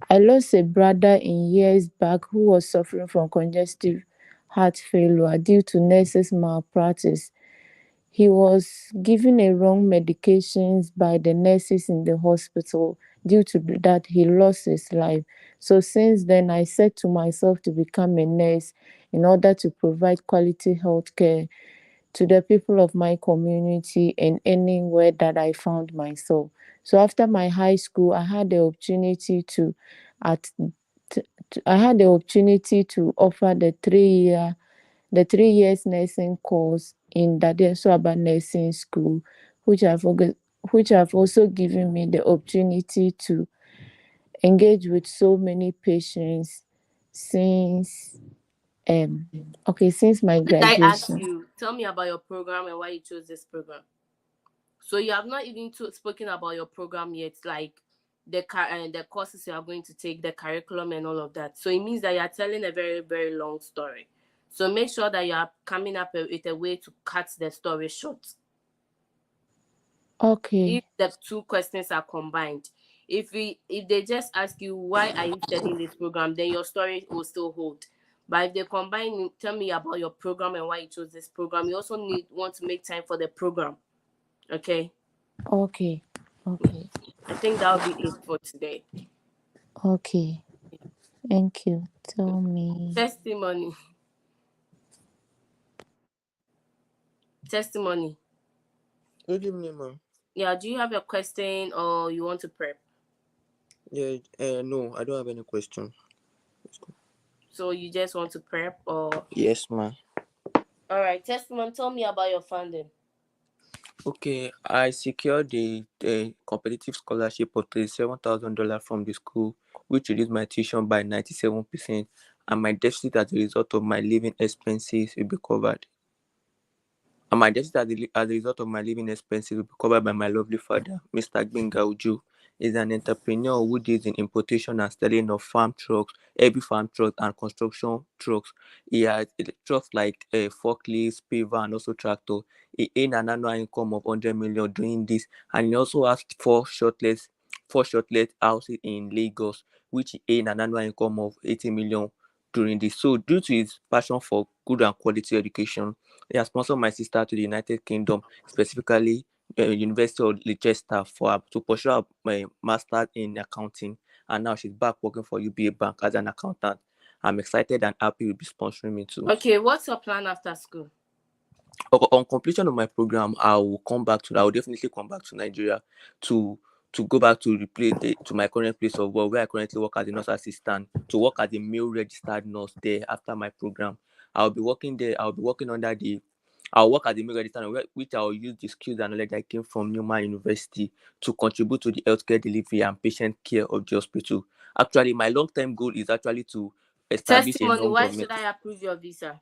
I lost a brother in years back who was suffering from congestive heart failure due to nurses' malpractice. He was given a wrong medications by the nurses in the hospital. Due to that, he lost his life. So since then, I said to myself to become a nurse in order to provide quality health care to the people of my community and anywhere that I found myself. So after my high school, I had the opportunity to at I had the opportunity to offer the 3 years nursing course in Dade Swaba Nursing School, which have also given me the opportunity to engage with so many patients since since my Did I ask graduation. you? Tell me about your program and why you chose this program. So you have not even spoken about your program yet, like the courses you are going to take, the curriculum, and all of that. So it means that you are telling a very very long story. So make sure that you are coming up with a way to cut the story short. Okay. If the two questions are combined, if they just ask you why are you studying this program, then your story will still hold. But if they combine, tell me about your program and why you chose this program. You also want to make time for the program. Okay. Okay. Okay. I think that'll be it for today. Okay. Thank you. Tell me. Testimony. Testimony. Good evening, ma'am. Yeah, do you have a question or you want to prep? Yeah, no, I don't have any question. So you just want to prep or Yes, ma'am. all right, testimony, tell me about your funding. Okay, I secured a competitive scholarship of $37,000 from the school, which reduced my tuition by 97%, and my deficit as a result of my living expenses will be covered. And my deficit as a result of my living expenses will be covered by my lovely father, Mr. Gbenga Uju. Is an entrepreneur who deals in importation and selling of farm trucks, heavy farm trucks, and construction trucks. He has trucks like forklifts, paver, and also tractor. He earned an annual income of 100 million doing this, and he also has four shortlet houses in Lagos, which he earned an annual income of 80 million during this. So, due to his passion for good and quality education, he has sponsored my sister to the United Kingdom, specifically University of Leicester, to pursue my master's in accounting, and now she's back working for UBA Bank as an accountant. I'm excited and happy with be sponsoring me too. Okay, what's your plan after school? On completion of my program, I will definitely come back to Nigeria to go back to to my current place of work, where I currently work as a nurse assistant, to work as a male registered nurse there after my program. I'll be working there. I'll work as a male registered nurse, which I'll use the skills and knowledge I came from Newman University to contribute to the healthcare delivery and patient care of the hospital. Actually, my long-term goal is actually to establish a Testimony, why non-government. should I approve your visa?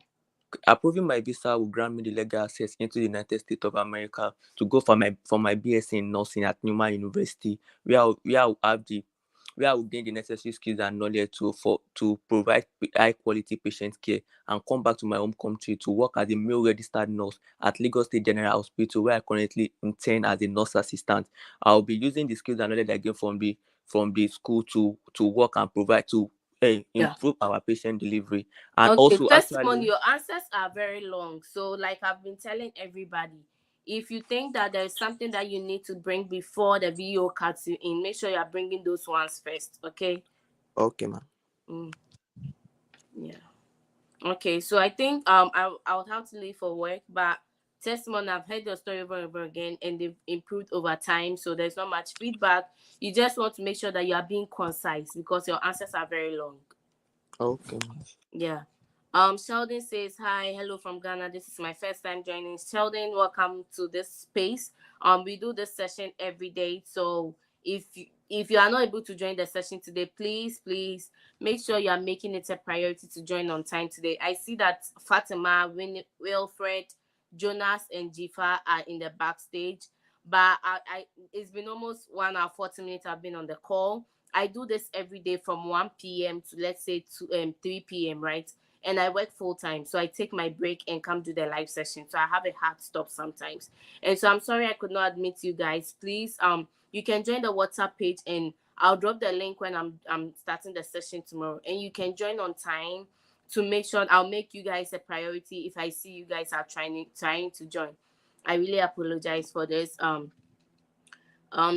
Approving my visa will grant me the legal access into the United States of America to go for my BSc in nursing at Newman University, where I will gain the necessary skills and knowledge to provide high quality patient care, and come back to my home country to work as a male registered nurse at Lagos State General Hospital, where I currently intern as a nurse assistant. I'll be using the skills and knowledge I gain from the school to work and provide to Yeah. improve our patient delivery. And Okay, also, testimony, actually, your answers are very long. So, like I've been telling everybody, if you think that there's something that you need to bring before the video cuts you in, make sure you're bringing those ones first. Okay. okay, ma'am. Yeah. Okay, so I think I would have to leave for work, but testimony, I've heard your story over and over again, and they've improved over time. So there's not much feedback. You just want to make sure that you are being concise because your answers are very long. Okay, ma'am. Yeah. Sheldon says, hi, hello from Ghana. This is my first time joining. Sheldon, welcome to this space. We do this session every day. So if you are not able to join the session today, please make sure you are making it a priority to join on time today. I see that Fatima, Wilfred, Jonas and Jifa are in the backstage. But it's been almost 1 hour 40 minutes I've been on the call. I do this every day from 1 p.m. to, let's say, 3 p.m., right? And I work full time. So I take my break and come do the live session. So I have a hard stop sometimes. And so I'm sorry I could not admit you guys. Please, you can join the WhatsApp page, and I'll drop the link when I'm starting the session tomorrow. And you can join on time to make sure I'll make you guys a priority if I see you guys are trying to join. I really apologize for this.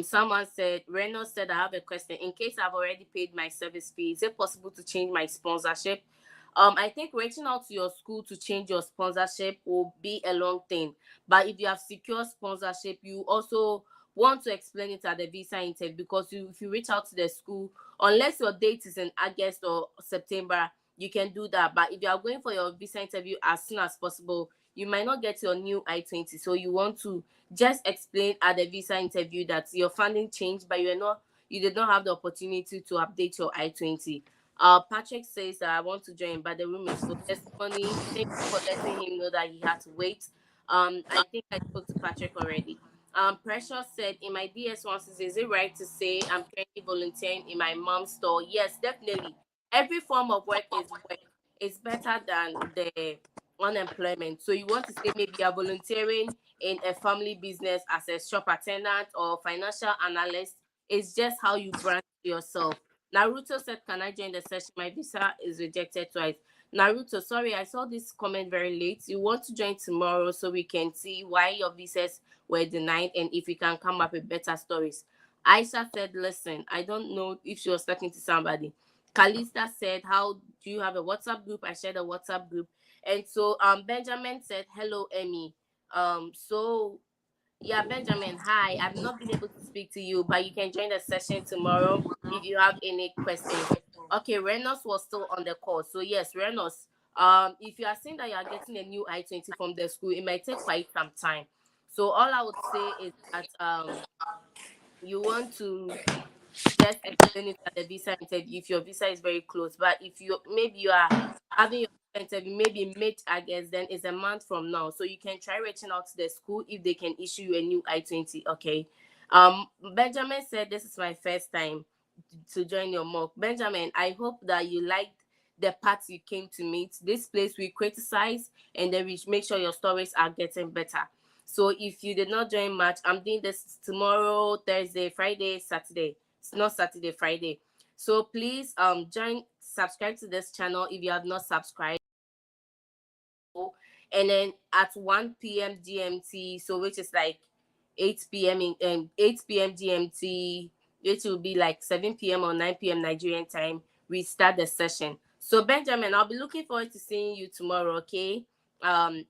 Someone said, Reno said, I have a question. In case I've already paid my service fee, is it possible to change my sponsorship? I think reaching out to your school to change your sponsorship will be a long thing. But if you have secure sponsorship, you also want to explain it at the visa interview, because if you reach out to the school, unless your date is in August or September, you can do that. But if you are going for your visa interview as soon as possible, you might not get your new I-20. So you want to just explain at the visa interview that your funding changed, but you did not have the opportunity to update your I-20. Patrick says that I want to join, but the room is full. Testimony. Thank you for letting him know that he had to wait. I think I spoke to Patrick already. Precious said, in my DS1 says, is it right to say I'm currently volunteering in my mom's store? Yes, definitely. Every form of work is work. It's better than the unemployment. So you want to say maybe you're volunteering in a family business as a shop attendant or financial analyst. It's just how you brand yourself. Naruto said, can I join the session? My visa is rejected twice. Naruto, sorry, I saw this comment very late. You want to join tomorrow so we can see why your visas were denied and if we can come up with better stories. Aisha said, listen, I don't know if she was talking to somebody. Kalista said, how do you have a WhatsApp group? I shared a WhatsApp group. And so Benjamin said, hello, Emmy. So yeah, Benjamin, hi. I've not been able to speak to you, but you can join the session tomorrow if you have any questions. Okay, Renos was still on the call. So yes, Renos, if you are saying that you are getting a new I-20 from the school, it might take quite some time. So all I would say is that you want to just explain it at the visa interview if your visa is very close. But if you are having your visa interview maybe mid-August, then it's a month from now. So you can try reaching out to the school if they can issue you a new I-20. Okay. Benjamin said this is my first time to join your mock. Benjamin, I hope that you liked the parts you came to meet. This place we criticize and then we make sure your stories are getting better. So if you did not join much, I'm doing this tomorrow, Thursday, Friday, Saturday. It's not Saturday, Friday. So please subscribe to this channel if you have not subscribed. And then at 1 p.m. GMT, so which is like 8 p.m. in 8 p.m. GMT, which will be like 7 p.m. or 9 p.m. Nigerian time, we start the session. So Benjamin, I'll be looking forward to seeing you tomorrow, okay?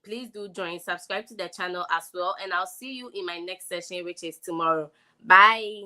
Please do join, subscribe to the channel as well, and I'll see you in my next session, which is tomorrow. Bye.